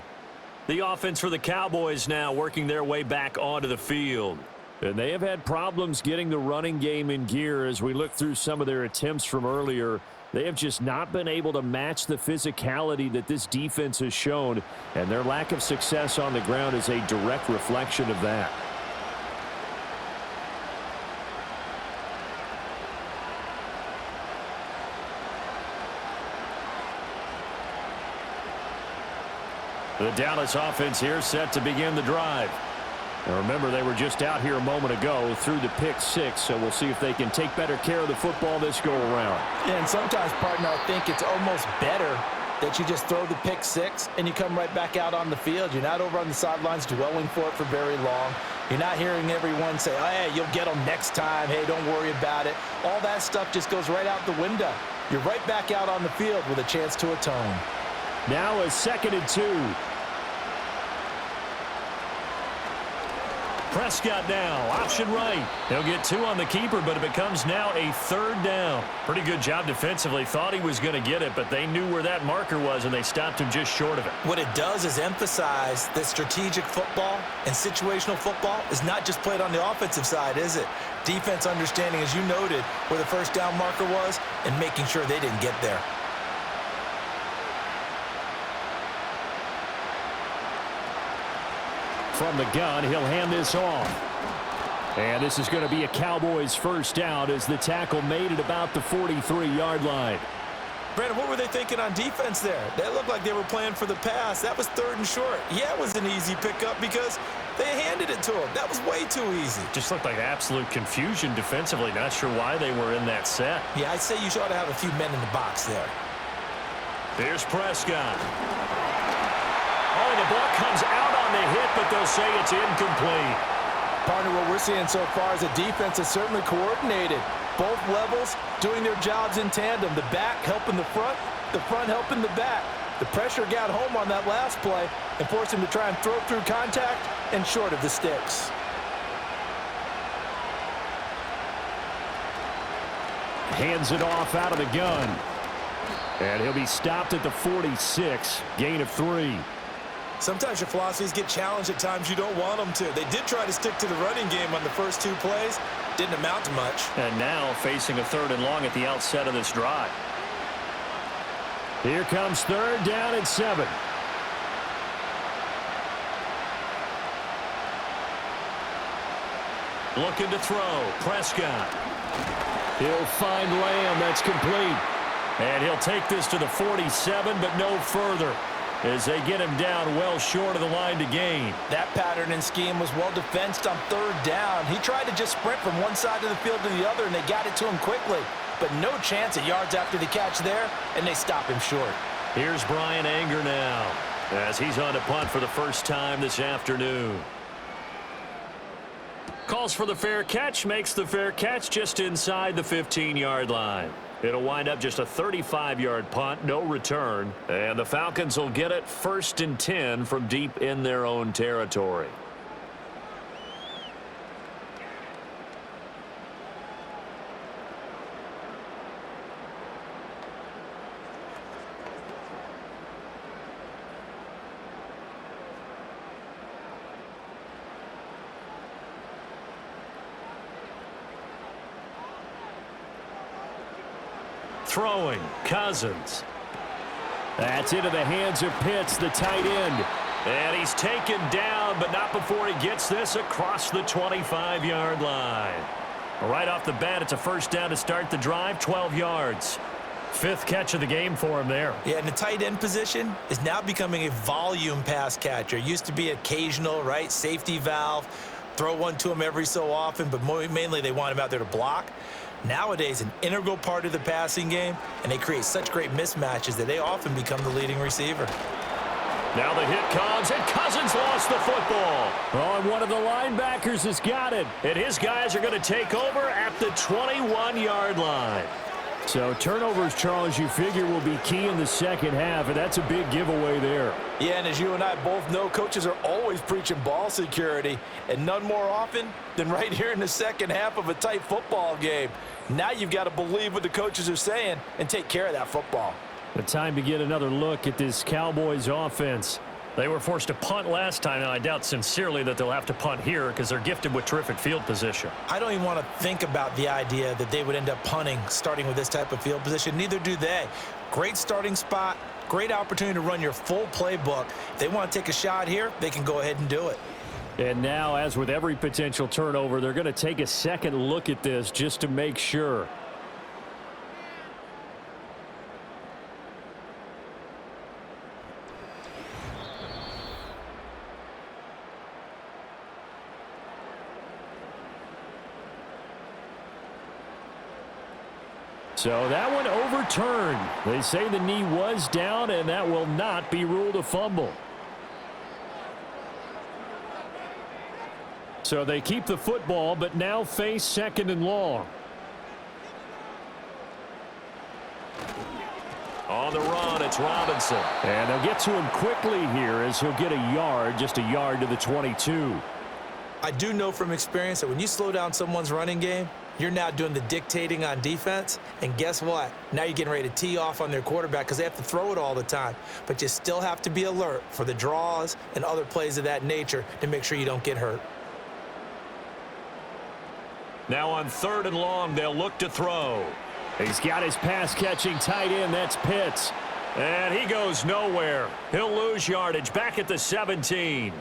The offense for the Cowboys now working their way back onto the field. And they have had problems getting the running game in gear as we look through some of their attempts from earlier. They have just not been able to match the physicality that this defense has shown, and their lack of success on the ground is a direct reflection of that. The Dallas offense here set to begin the drive. And remember, they were just out here a moment ago through the pick 6, so we'll see if they can take better care of the football this go-around. Yeah, and sometimes, partner, I think it's almost better that you just throw the pick 6 and you come right back out on the field. You're not over on the sidelines dwelling for it for very long. You're not hearing everyone say, oh, hey, you'll get them next time. Hey, don't worry about it. All that stuff just goes right out the window. You're right back out on the field with a chance to atone. Now a 2nd and 2. Prescott now, option right. They'll get 2 on the keeper, but it becomes now a 3rd down. Pretty good job defensively. Thought he was going to get it, but they knew where that marker was, and they stopped him just short of it. What it does is emphasize that strategic football and situational football is not just played on the offensive side, is it? Defense understanding, as you noted, where the 1st down marker was and making sure they didn't get there. From the gun, he'll hand this off. And this is going to be a Cowboys 1st down as the tackle made it about the 43-yard line. Brandon, what were they thinking on defense there? That looked like they were playing for the pass. That was 3rd and short. Yeah, it was an easy pickup because they handed it to him. That was way too easy. Just looked like absolute confusion defensively. Not sure why they were in that set. Yeah, I'd say you ought to have a few men in the box there. Here's Prescott. Oh, the ball comes out on the hit, but they'll say it's incomplete. Partner, what we're seeing so far is a defense that's certainly coordinated. Both levels doing their jobs in tandem. The back helping the front helping the back. The pressure got home on that last play and forced him to try and throw through contact and short of the sticks. Hands it off out of the gun. And he'll be stopped at the 46. Gain of 3. Sometimes your philosophies get challenged at times you don't want them to. They did try to stick to the running game on the first 2 plays. Didn't amount to much. And now facing a 3rd and long at the outset of this drive. Here comes 3rd down and 7. Looking to throw. Prescott. He'll find Lamb. That's complete. And he'll take this to the 47, but no further, as they get him down well short of the line to gain. That pattern and scheme was well defensed on 3rd down. He tried to just sprint from one side of the field to the other, and they got it to him quickly. But no chance at yards after the catch there, and they stop him short. Here's Brian Anger now, as he's on to punt for the first time this afternoon. Calls for the fair catch, makes the fair catch just inside the 15-yard line. It'll wind up just a 35-yard punt, no return. And the Falcons will get it 1st and 10 from deep in their own territory. Throwing, Cousins. That's into the hands of Pitts, the tight end. And he's taken down, but not before he gets this across the 25-yard line. Right off the bat, it's a 1st down to start the drive, 12 yards. 5th catch of the game for him there. Yeah, and the tight end position is now becoming a volume pass catcher. Used to be occasional, right? Safety valve. Throw one to him every so often, but mainly they want him out there to block. Nowadays, an integral part of the passing game, and they create such great mismatches that they often become the leading receiver. Now the hit comes, and Cousins lost the football. Oh, and one of the linebackers has got it. And his guys are going to take over at the 21-yard line. So turnovers, Charles, you figure will be key in the second half, and that's a big giveaway there. Yeah, and as you and I both know, coaches are always preaching ball security, and none more often than right here in the second half of a tight football game. Now you've got to believe what the coaches are saying and take care of that football. The time to get another look at this Cowboys offense. They were forced to punt last time, and I doubt sincerely that they'll have to punt here because they're gifted with terrific field position. I don't even want to think about the idea that they would end up punting starting with this type of field position. Neither do they. Great starting spot, great opportunity to run your full playbook. If they want to take a shot here, they can go ahead and do it. And now, as with every potential turnover, they're going to take a second look at this just to make sure. So that one overturned. They say the knee was down, and that will not be ruled a fumble. So they keep the football, but now face 2nd and long. On the run, it's Robinson. And they'll get to him quickly here as he'll get a yard, just a yard to the 22. I do know from experience that when you slow down someone's running game, you're now doing the dictating on defense, and guess what? Now you're getting ready to tee off on their quarterback because they have to throw it all the time. But you still have to be alert for the draws and other plays of that nature to make sure you don't get hurt. Now on 3rd and long, they'll look to throw. He's got his pass-catching tight end. That's Pitts. And he goes nowhere. He'll lose yardage back at the 17.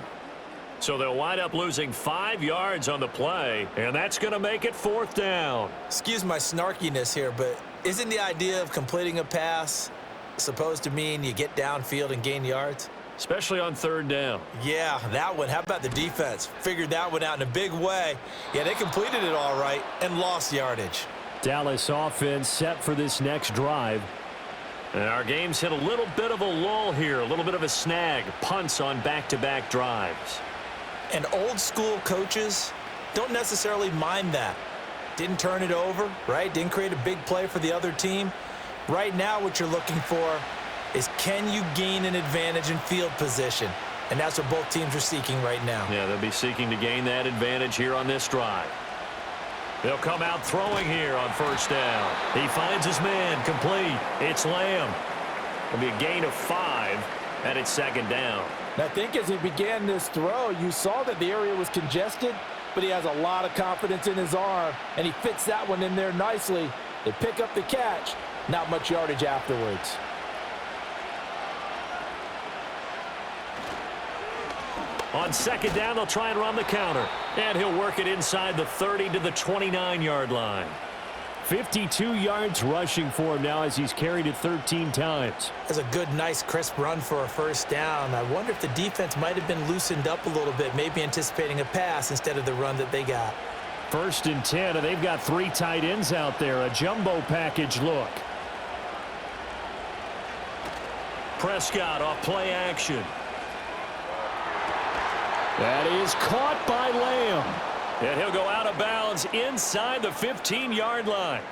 So they'll wind up losing 5 yards on the play, and that's going to make it 4th down. Excuse my snarkiness here, but isn't the idea of completing a pass supposed to mean you get downfield and gain yards? Especially on 3rd down. Yeah, that one. How about the defense? Figured that one out in a big way. Yeah, they completed it all right and lost yardage. Dallas offense set for this next drive. And our game's hit a little bit of a lull here, a little bit of a snag. Punts on back-to-back drives. And old school coaches don't necessarily mind that. Didn't turn it over, right? Didn't create a big play for the other team. Right now what you're looking for is, can you gain an advantage in field position? And that's what both teams are seeking right now. Yeah, they'll be seeking to gain that advantage here on this drive. They'll come out throwing here on first down. He finds his man, complete. It's Lamb. It'll be a gain of 5, and it's second down. And I think as he began this throw, you saw that the area was congested, but he has a lot of confidence in his arm, and he fits that one in there nicely. They pick up the catch, not much yardage afterwards. On second down, they'll try and run the counter. And he'll work it inside the 30 to the 29-yard line. 52 yards rushing for him now as he's carried it 13 times. That's a good, nice, crisp run for a first down. I wonder if the defense might have been loosened up a little bit, maybe anticipating a pass instead of the run that they got. 1st and 10, and they've got 3 tight ends out there. A jumbo package look. Prescott off play action. That is caught by Lamb. And he'll go out of bounds inside the 15-yard line.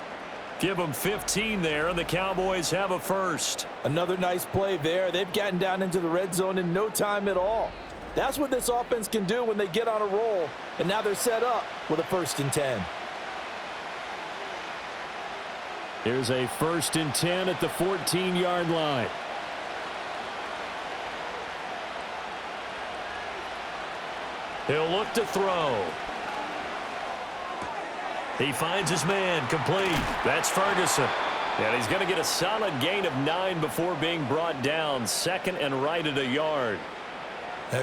Give them 15 there, and the Cowboys have a first. Another nice play there. They've gotten down into the red zone in no time at all. That's what this offense can do when they get on a roll, and now they're set up with a 1st and 10. Here's a 1st and 10 at the 14-yard line. He'll look to throw. He finds his man, complete. That's Ferguson. And he's going to get a solid gain of 9 before being brought down. 2nd and right at a yard.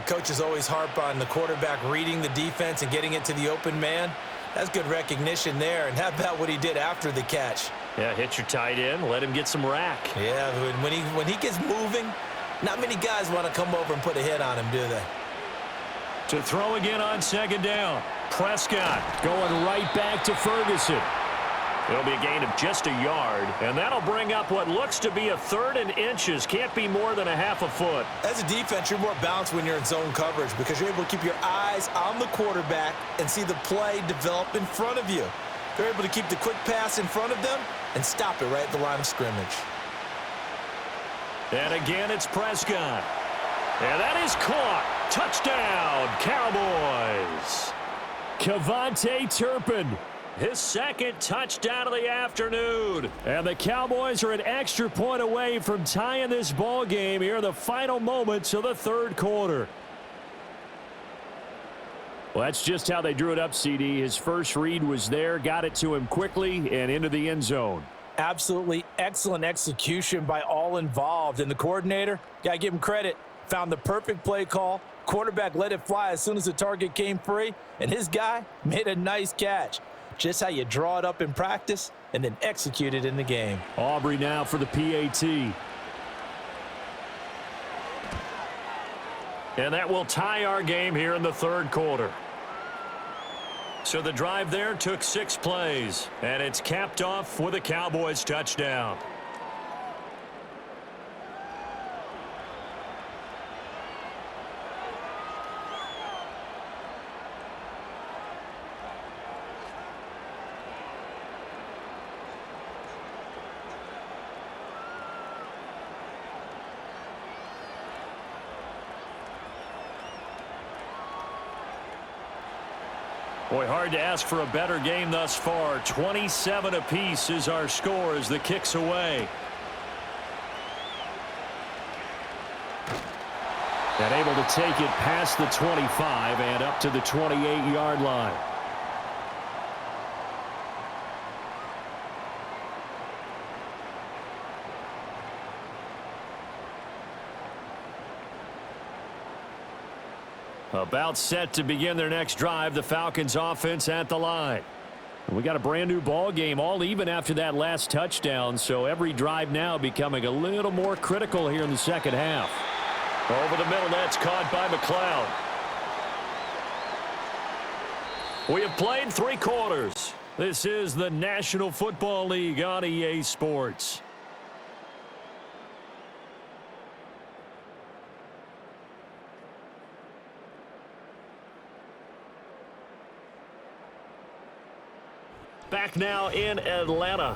Coaches always harp on the quarterback reading the defense and getting it to the open man. That's good recognition there. And how about what he did after the catch? Yeah, hit your tight end, let him get some rack. Yeah, when he gets moving, not many guys want to come over and put a hit on him, do they? To throw again on second down. Prescott going right back to Ferguson. It'll be a gain of just a yard, and that'll bring up what looks to be a 3rd and inches. Can't be more than a half a foot. As a defense, you're more balanced when you're in zone coverage because you're able to keep your eyes on the quarterback and see the play develop in front of you. They're able to keep the quick pass in front of them and stop it right at the line of scrimmage. And again, it's Prescott. And that is caught. Touchdown, Cowboys. Kevontae Turpin. His 2nd touchdown of the afternoon. And the Cowboys are an extra point away from tying this ball game here in the final moments of the 3rd quarter. Well, that's just how they drew it up, CD. His first read was there, got it to him quickly and into the end zone. Absolutely excellent execution by all involved. And the coordinator, got to give him credit, found the perfect play call. Quarterback let it fly as soon as the target came free, and his guy made a nice catch. Just how you draw it up in practice and then execute it in the game. Aubrey now for the PAT. And that will tie our game here in the 3rd quarter. So the drive there took 6 plays, and it's capped off with a Cowboys touchdown. Boy, hard to ask for a better game thus far. 27 apiece is our score as the kick's away. And able to take it past the 25 and up to the 28-yard line. About set to begin their next drive. The Falcons offense at the line. We got a brand new ball game, all even after that last touchdown. So every drive now becoming a little more critical here in the second half. Over the middle, that's caught by McLeod. We have played 3 quarters. This is the National Football League on EA Sports. Back now in Atlanta.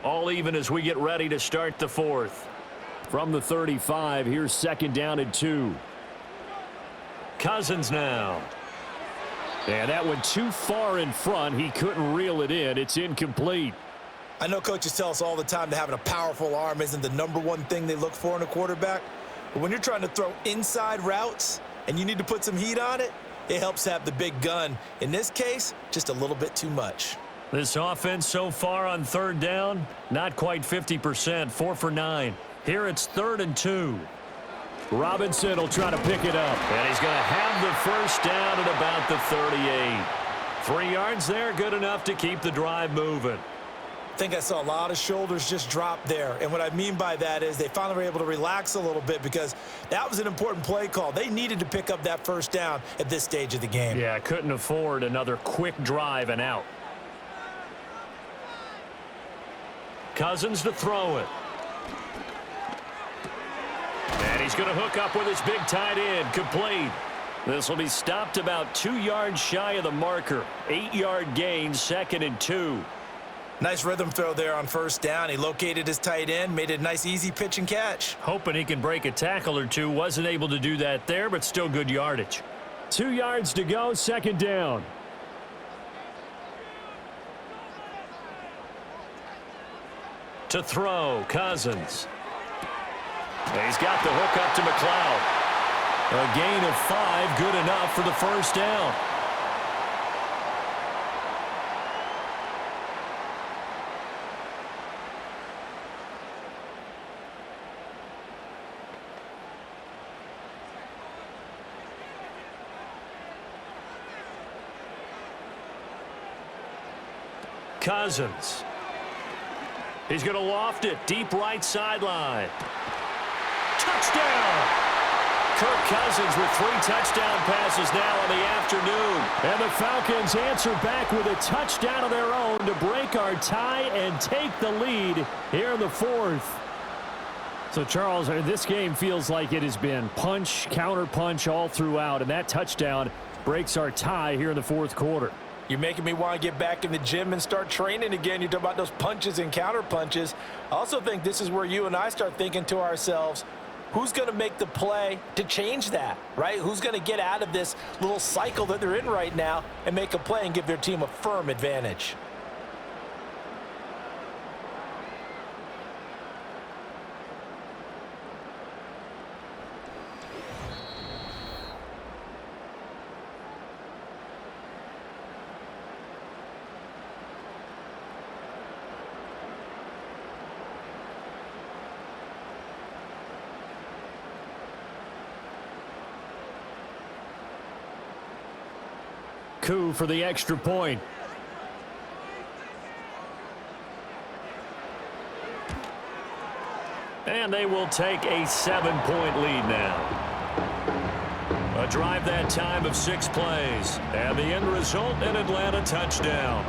All even as we get ready to start the fourth. From the 35, here's 2nd down and 2. Cousins now. And that went too far in front. He couldn't reel it in. It's incomplete. I know coaches tell us all the time that having a powerful arm isn't the #1 thing they look for in a quarterback. But when you're trying to throw inside routes and you need to put some heat on it, it helps have the big gun. In this case, just a little bit too much. This offense so far on 3rd down, not quite 50%, 4 for 9. Here it's 3rd and 2. Robinson will try to pick it up. And he's going to have the first down at about the 38. 3 yards there, good enough to keep the drive moving. I think I saw a lot of shoulders just drop there. And what I mean by that is they finally were able to relax a little bit because that was an important play call. They needed to pick up that first down at this stage of the game. Yeah, couldn't afford another quick drive and out. Cousins to throw it. And he's going to hook up with his big tight end, complete. This will be stopped about 2 yards shy of the marker. 8-yard gain, 2nd and 2. Nice rhythm throw there on 1st down. He located his tight end, made it a nice, easy pitch and catch. Hoping he can break a tackle or two. Wasn't able to do that there, but still good yardage. 2 yards to go, 2nd down. To throw, Cousins. And he's got the hook up to McLeod. A gain of 5, good enough for the first down. Cousins. He's going to loft it deep right sideline. Touchdown! Kirk Cousins with 3 touchdown passes now in the afternoon. And the Falcons answer back with a touchdown of their own to break our tie and take the lead here in the 4th. So, Charles, this game feels like it has been punch, counter punch all throughout, and that touchdown breaks our tie here in the 4th quarter. You're making me want to get back in the gym and start training again. You talk about those punches and counter punches. I also think this is where you and I start thinking to ourselves, who's going to make the play to change that, right? Who's going to get out of this little cycle that they're in right now and make a play and give their team a firm advantage? Coup for the extra point. And they will take a 7-point lead now. A drive that time of 6 plays. And the end result, an Atlanta touchdown.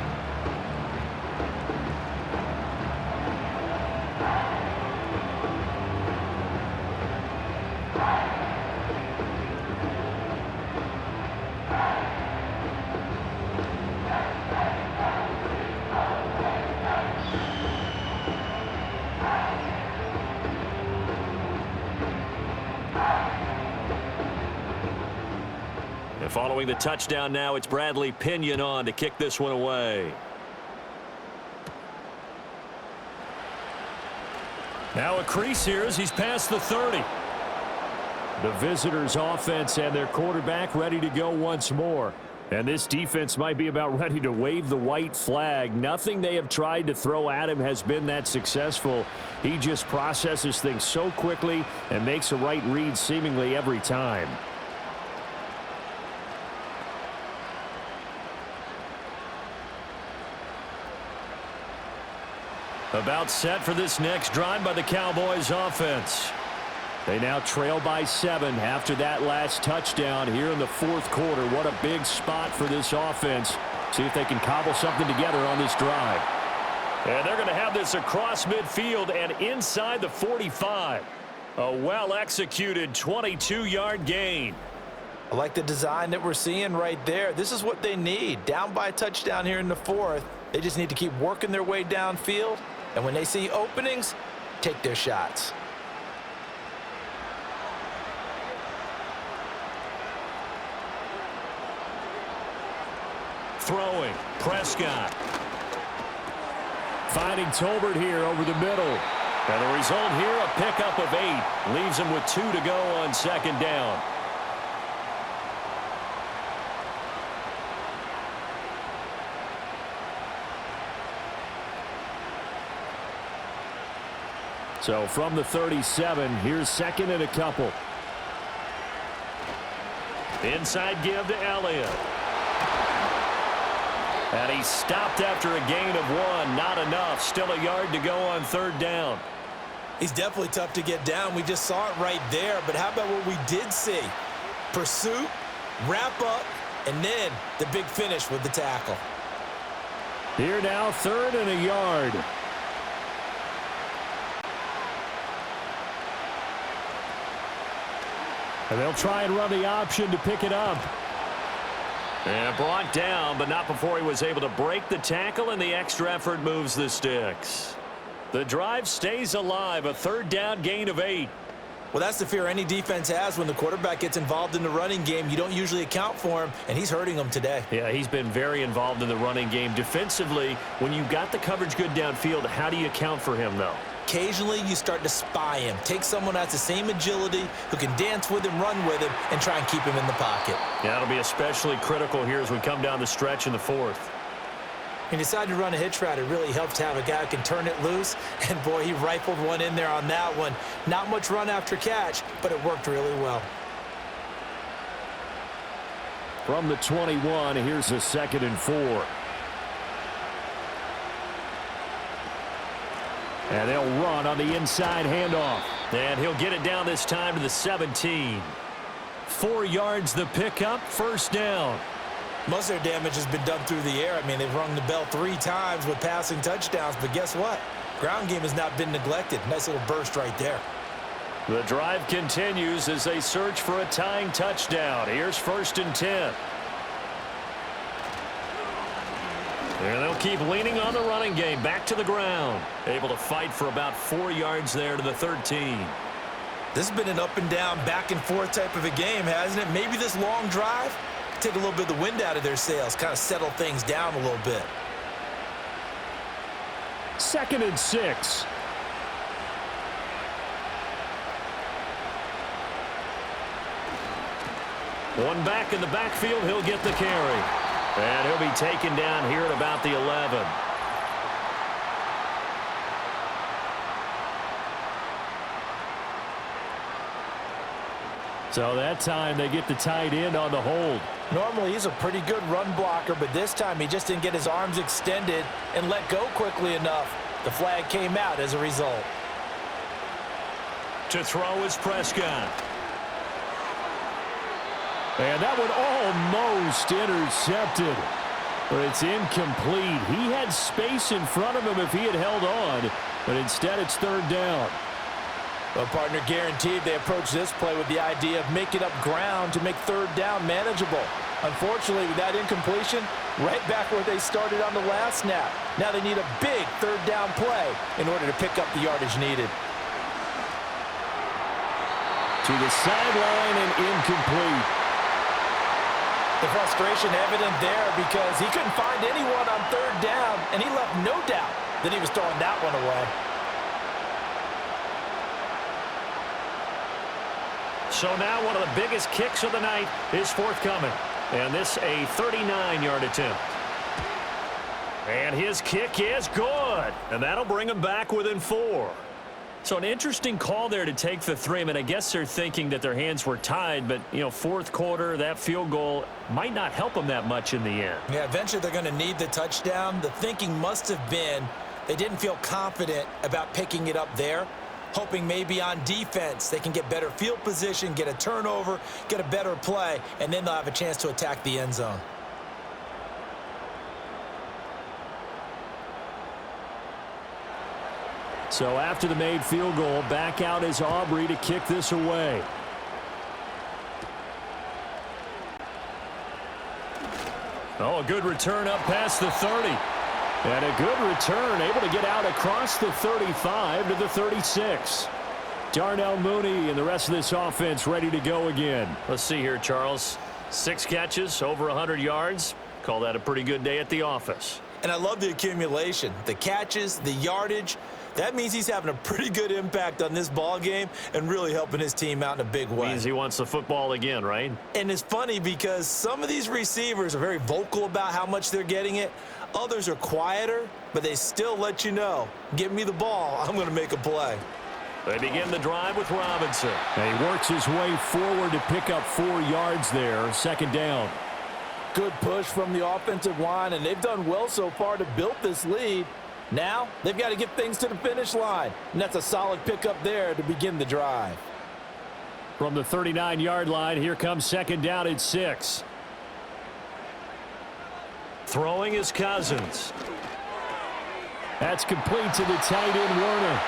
Following the touchdown now, it's Bradley Pinion on to kick this one away. Now a crease here as he's past the 30. The visitors' offense and their quarterback ready to go once more. And this defense might be about ready to wave the white flag. Nothing they have tried to throw at him has been that successful. He just processes things so quickly and makes a right read seemingly every time. About set for this next drive by the Cowboys offense. They now trail by 7 after that last touchdown here in the 4th quarter. What a big spot for this offense. See if they can cobble something together on this drive. And they're going to have this across midfield and inside the 45. A well-executed 22-yard gain. I like the design that we're seeing right there. This is what they need. Down by a touchdown here in the 4th. They just need to keep working their way downfield, and when they see openings, take their shots. Throwing, Prescott. Finding Tolbert here over the middle. And the result here, a pickup of 8. Leaves him with 2 to go on second down. So from the 37, here's second and a couple. Inside give to Elliott. And he stopped after a gain of 1. Not enough. Still a yard to go on third down. He's definitely tough to get down. We just saw it right there. But how about what we did see? Pursuit, wrap up, and then the big finish with the tackle. Here now, third and a yard. And they'll try and run the option to pick it up. And brought down, but not before he was able to break the tackle, and the extra effort moves the sticks. The drive stays alive, a third down gain of 8. Well, that's the fear any defense has when the quarterback gets involved in the running game. You don't usually account for him, and he's hurting them today. Yeah, he's been very involved in the running game. Defensively, when you got the coverage good downfield, how do you account for him, though? Occasionally, you start to spy him. Take someone that's the same agility, who can dance with him, run with him, and try and keep him in the pocket. Yeah, it'll be especially critical here as we come down the stretch in the fourth. He decided to run a hitch route. It really helps to have a guy who can turn it loose. And, boy, he rifled one in there on that one. Not much run after catch, but it worked really well. From the 21, here's a 2nd and 4. And they'll run on the inside handoff. And he'll get it down this time to the 17. 4 yards the pickup, first down. Most of their damage has been done through the air. I mean, they've rung the bell 3 times with passing touchdowns. But guess what? Ground game has not been neglected. Nice little burst right there. The drive continues as they search for a tying touchdown. Here's 1st and 10. And they'll keep leaning on the running game. Back to the ground. Able to fight for about 4 yards there to the 13. This has been an up and down, back and forth type of a game, hasn't it? Maybe this long drive, take a little bit of the wind out of their sails, kind of settle things down a little bit. 2nd and 6. One back in the backfield. He'll get the carry. And he'll be taken down here at about the 11. So that time they get the tight end on the hold. Normally he's a pretty good run blocker, but this time he just didn't get his arms extended and let go quickly enough. The flag came out as a result. To throw is Prescott. And that one almost intercepted. But it's incomplete. He had space in front of him if he had held on. But instead it's third down. Well, partner, guaranteed they approach this play with the idea of making up ground to make third down manageable. Unfortunately, with that incompletion, right back where they started on the last snap. Now they need a big third down play in order to pick up the yardage needed. To the sideline and incomplete. The frustration evident there because he couldn't find anyone on third down, and he left no doubt that he was throwing that one away. So now one of the biggest kicks of the night is forthcoming. And this a 39-yard attempt. And his kick is good. And that'll bring him back within 4. So an interesting call there to take the 3. I mean, I guess they're thinking that their hands were tied, but, you know, fourth quarter, that field goal might not help them that much in the end. Yeah, eventually they're going to need the touchdown. The thinking must have been they didn't feel confident about picking it up there, hoping maybe on defense they can get better field position, get a turnover, get a better play, and then they'll have a chance to attack the end zone. So after the made field goal, back out is Aubrey to kick this away. Oh, a good return up past the 30. And a good return, able to get out across the 35 to the 36. Darnell Mooney and the rest of this offense ready to go again. Let's see here, Charles. 6 catches, over 100 yards. Call that a pretty good day at the office. And I love the accumulation, the catches, the yardage. That means he's having a pretty good impact on this ball game and really helping his team out in a big way. Means he wants the football again, right? And it's funny because some of these receivers are very vocal about how much they're getting it. Others are quieter, but they still let you know, give me the ball, I'm going to make a play. They begin the drive with Robinson. And he works his way forward to pick up 4 yards there, second down. Good push from the offensive line, and they've done well so far to build this lead. Now, they've got to get things to the finish line, and that's a solid pickup there to begin the drive. From the 39-yard line, here comes second down at 6. Throwing is Cousins. That's complete to the tight end, Werner.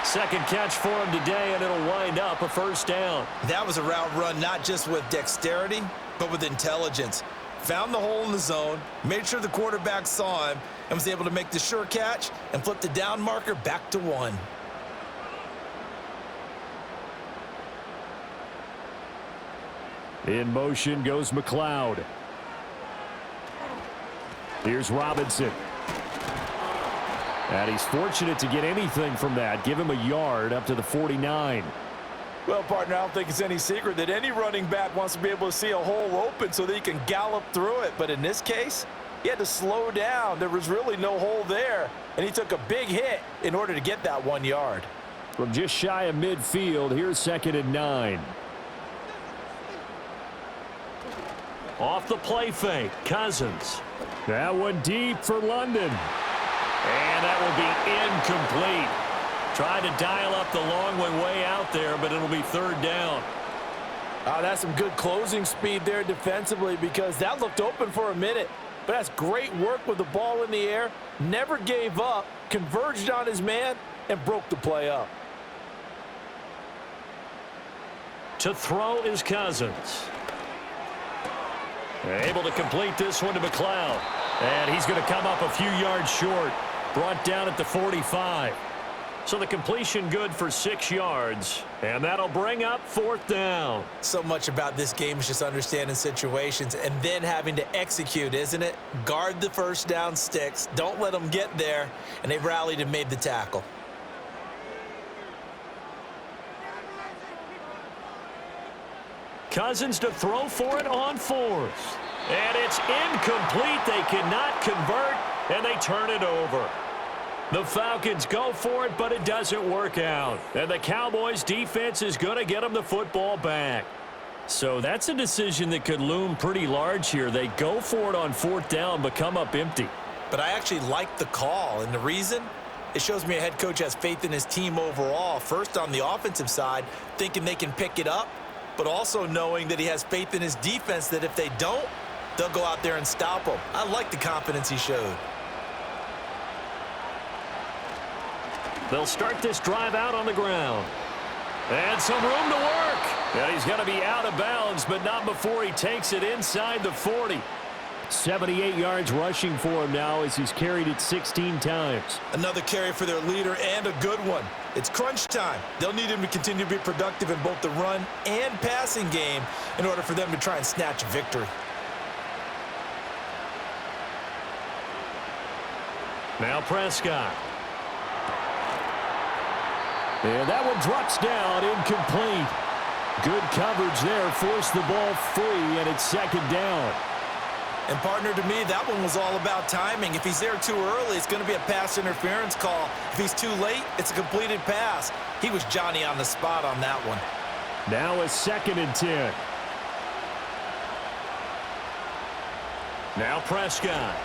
Second catch for him today, and it'll wind up a first down. That was a route run not just with dexterity, but with intelligence. Found the hole in the zone, made sure the quarterback saw him, and was able to make the sure catch and flip the down marker back to 1. In motion goes McLeod. Here's Robinson. And he's fortunate to get anything from that. Give him a yard up to the 49. Well, partner, I don't think it's any secret that any running back wants to be able to see a hole open so that he can gallop through it. But in this case, he had to slow down. There was really no hole there, and he took a big hit in order to get that 1 yard. From just shy of midfield, here's second and 9. Off the play fake, Cousins. That one deep for London. And that will be incomplete. Tried to dial up the long one way out there, but it'll be third down. That's some good closing speed there defensively because that looked open for a minute. But that's great work with the ball in the air. Never gave up, converged on his man, and broke the play up. To throw is Cousins. Able to complete this one to McLeod. And he's going to come up a few yards short. Brought down at the 45. So the completion good for 6 yards. And that'll bring up fourth down. So much about this game is just understanding situations and then having to execute, isn't it? Guard the first down sticks. Don't let them get there. And they rallied and made the tackle. Cousins to throw for it on 4th. And it's incomplete. They cannot convert, and they turn it over. The Falcons go for it, but it doesn't work out. And the Cowboys defense is going to get them the football back. So that's a decision that could loom pretty large here. They go for it on 4th down, but come up empty. But I actually like the call, and the reason? It shows me a head coach has faith in his team overall. First on the offensive side, thinking they can pick it up, but also knowing that he has faith in his defense that if they don't, they'll go out there and stop them. I like the confidence he showed. They'll start this drive out on the ground. And some room to work. And he's going to be out of bounds, but not before he takes it inside the 40. 78 yards rushing for him now as he's carried it 16 times. Another carry for their leader and a good one. It's crunch time. They'll need him to continue to be productive in both the run and passing game in order for them to try and snatch a victory. Now Prescott. And that one drops down, incomplete. Good coverage there, forced the ball free, and it's second down. And partner, to me, that one was all about timing. If he's there too early, it's going to be a pass interference call. If he's too late, it's a completed pass. He was Johnny on the spot on that one. Now a 2nd and 10. Now Prescott.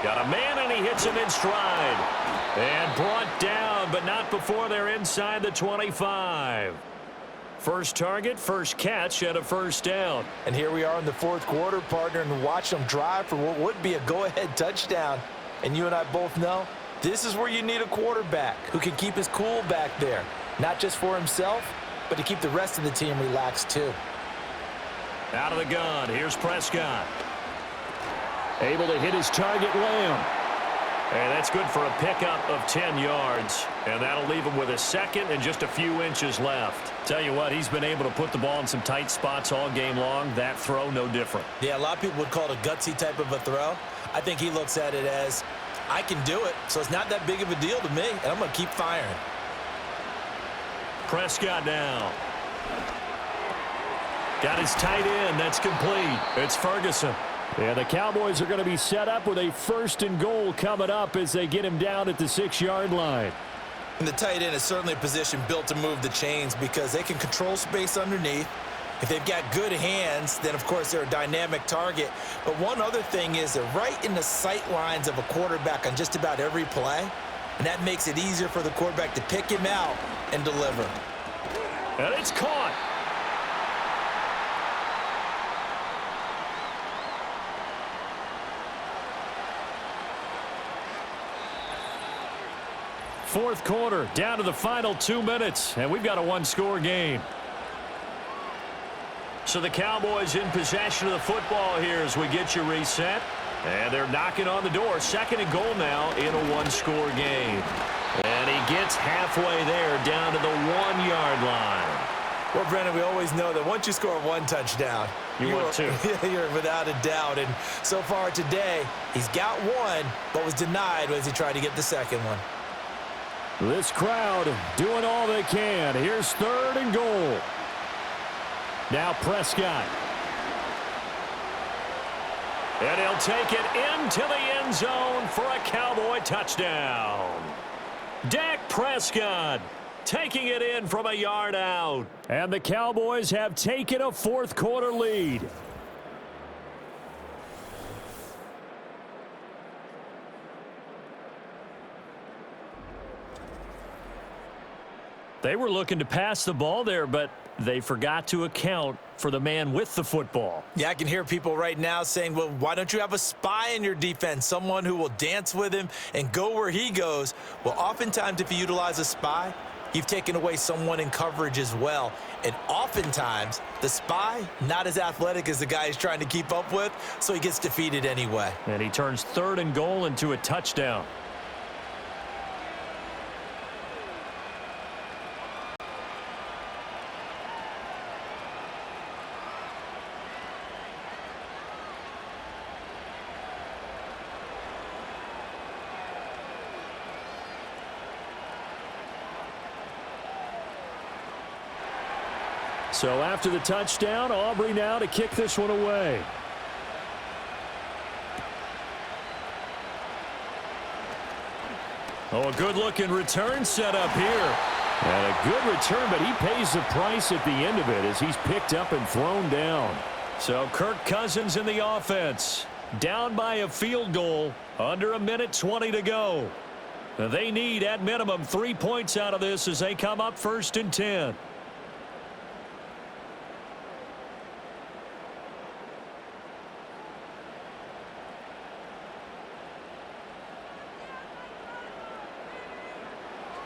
Got a man, and he hits him in stride. And brought down, but not before they're inside the 25. First target, first catch, and a first down. And here we are in the 4th quarter, partner, and watch them drive for what would be a go-ahead touchdown. And you and I both know this is where you need a quarterback who can keep his cool back there, not just for himself, but to keep the rest of the team relaxed too. Out of the gun, here's Prescott. Able to hit his target, Lamb. And that's good for a pickup of 10 yards. And that'll leave him with a second and just a few inches left. Tell you what, he's been able to put the ball in some tight spots all game long. That throw, no different. Yeah, a lot of people would call it a gutsy type of a throw. I think he looks at it as, I can do it, so it's not that big of a deal to me, and I'm going to keep firing. Prescott now. Got his tight end. That's complete. It's Ferguson. Yeah, the Cowboys are going to be set up with a 1st and goal coming up as they get him down at the 6-yard line. And the tight end is certainly a position built to move the chains because they can control space underneath. If they've got good hands, then, of course, they're a dynamic target. But one other thing is they're right in the sight lines of a quarterback on just about every play, and that makes it easier for the quarterback to pick him out and deliver. And it's caught. Fourth quarter, down to the final 2 minutes, and we've got a one-score game. So the Cowboys in possession of the football here as we get you reset. And they're knocking on the door. 2nd and goal now in a one-score game. And he gets halfway there down to the 1-yard line. Well, Brennan, we always know that once you score one touchdown, you're without a doubt. And so far today, he's got one, but was denied as he tried to get the second one. This crowd doing all they can. Here's 3rd and goal. Now Prescott. And he'll take it into the end zone for a Cowboy touchdown. Dak Prescott taking it in from a yard out. And the Cowboys have taken a fourth quarter lead. They were looking to pass the ball there, but they forgot to account for the man with the football. Yeah, I can hear people right now saying, well, why don't you have a spy in your defense, someone who will dance with him and go where he goes? Well, oftentimes if you utilize a spy, you've taken away someone in coverage as well. And oftentimes, the spy, not as athletic as the guy he's trying to keep up with, so he gets defeated anyway. And he turns 3rd and goal into a touchdown. So after the touchdown, Aubrey now to kick this one away. Oh, a good-looking return set up here. And a good return, but he pays the price at the end of it as he's picked up and thrown down. So Kirk Cousins in the offense. Down by a field goal. Under 1:20 to go. They need, at minimum, 3 points out of this as they come up 1st and 10.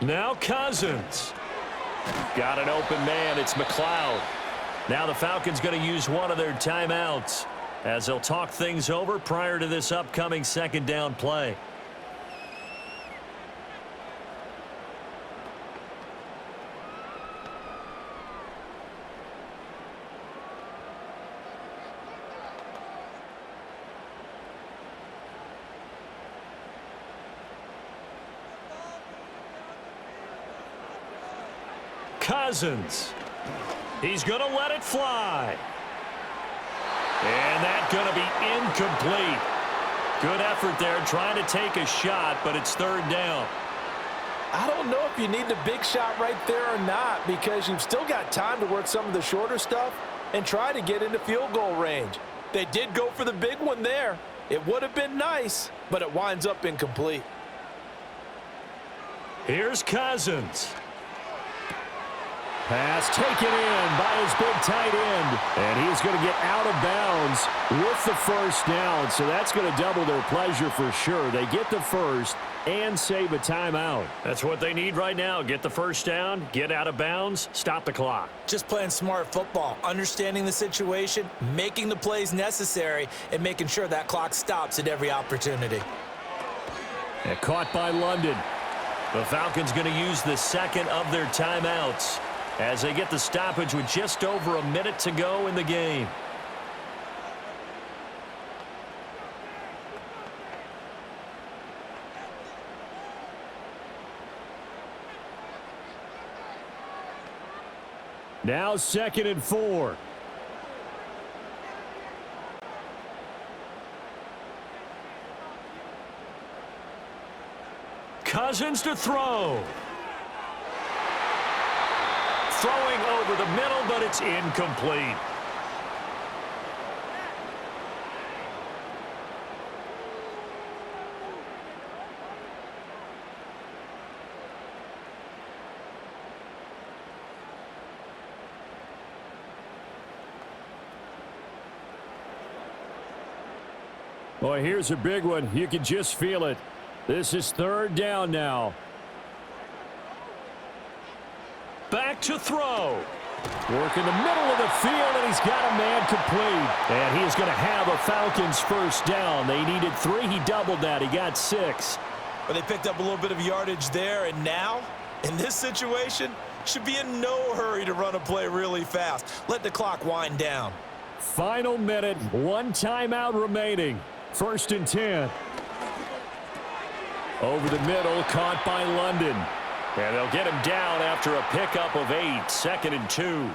Now Cousins. Got an open man. It's McLeod. Now the Falcons going to use one of their timeouts as they'll talk things over prior to this upcoming 2nd down play. Cousins. He's going to let it fly. And that's going to be incomplete. Good effort there trying to take a shot, but it's 3rd down. I don't know if you need the big shot right there or not because you've still got time to work some of the shorter stuff and try to get into field goal range. They did go for the big one there. It would have been nice, but it winds up incomplete. Here's Cousins. Pass taken in by his big tight end. And he's going to get out of bounds with the first down. So that's going to double their pleasure for sure. They get the first and save a timeout. That's what they need right now. Get the first down, get out of bounds, stop the clock. Just playing smart football, understanding the situation, making the plays necessary, and making sure that clock stops at every opportunity. And caught by London. The Falcons going to use the second of their timeouts as they get the stoppage with just over a minute to go in the game. Now 2nd and 4. Cousins to throw. Throwing over the middle, but it's incomplete. Boy, here's a big one. You can just feel it. This is 3rd down now. Back to throw. Work in the middle of the field, and he's got a man complete. And he is going to have a Falcons first down. They needed 3. He doubled that. He got 6. But they picked up a little bit of yardage there, and now, in this situation, should be in no hurry to run a play really fast. Let the clock wind down. Final minute, 1 timeout remaining. 1st and 10. Over the middle, caught by London. And they'll get him down after a pickup of 8. 2nd and 2.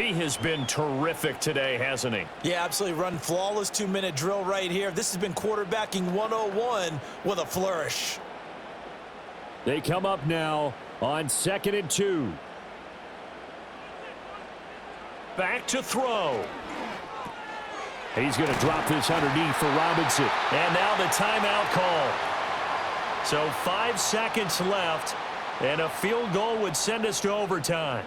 He has been terrific today, hasn't he? Yeah, absolutely. Run flawless 2-minute drill right here. This has been quarterbacking 101 with a flourish. They come up now on 2nd and 2. Back to throw. He's going to drop this underneath for Robinson. And now the timeout call. So 5 seconds left, and a field goal would send us to overtime.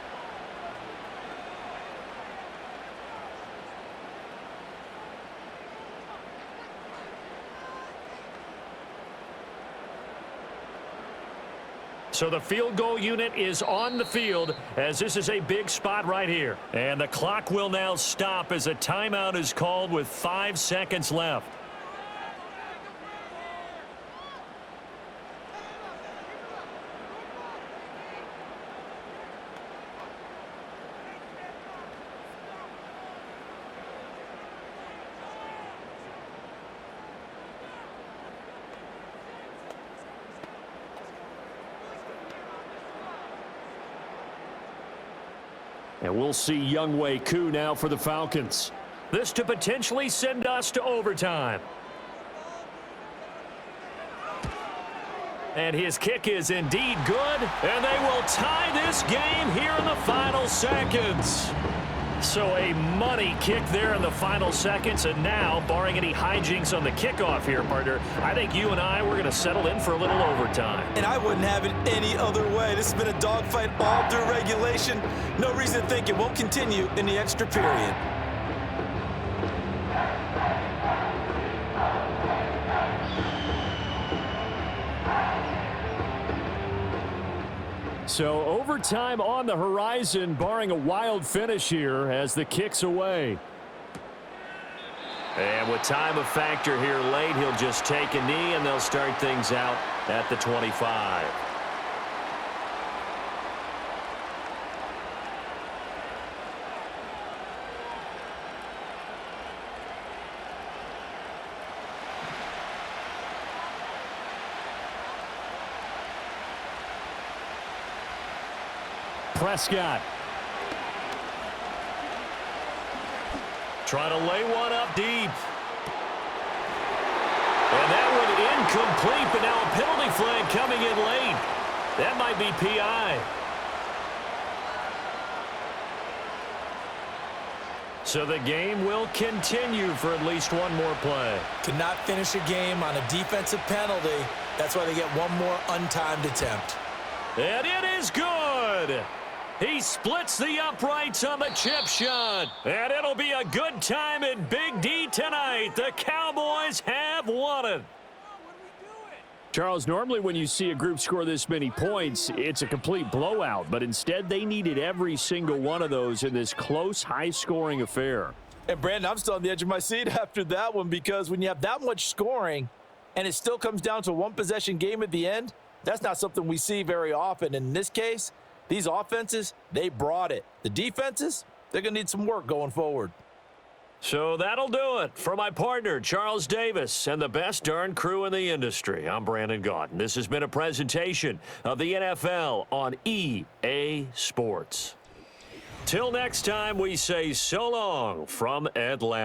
So the field goal unit is on the field as this is a big spot right here. And the clock will now stop as a timeout is called with 5 seconds left. And we'll see Younghoe Koo now for the Falcons. This to potentially send us to overtime. And his kick is indeed good. And they will tie this game here in the final seconds. So a money kick there in the final seconds. And now, barring any hijinks on the kickoff here, partner, I think you and I, we're going to settle in for a little overtime. And I wouldn't have it any other way. This has been a dogfight all through regulation. No reason to think it won't continue in the extra period. So overtime on the horizon, barring a wild finish here as the kick's away. And with time a factor here late, he'll just take a knee and they'll start things out at the 25. Prescott. Trying to lay one up deep. And that one incomplete, but now a penalty flag coming in late. That might be PI. So the game will continue for at least one more play. Cannot finish a game on a defensive penalty. That's why they get one more untimed attempt. And it is good. He splits the uprights on the chip shot. And it'll be a good time in Big D tonight. The Cowboys have won it. Charles, normally when you see a group score this many points, it's a complete blowout. But instead, they needed every single one of those in this close, high-scoring affair. And, Brandon, I'm still on the edge of my seat after that one because when you have that much scoring and it still comes down to a one-possession game at the end, that's not something we see very often. And in this case, these offenses, they brought it. The defenses, they're going to need some work going forward. So that'll do it for my partner, Charles Davis, and the best darn crew in the industry. I'm Brandon Gaudin. This has been a presentation of the NFL on EA Sports. Till next time, we say so long from Atlanta.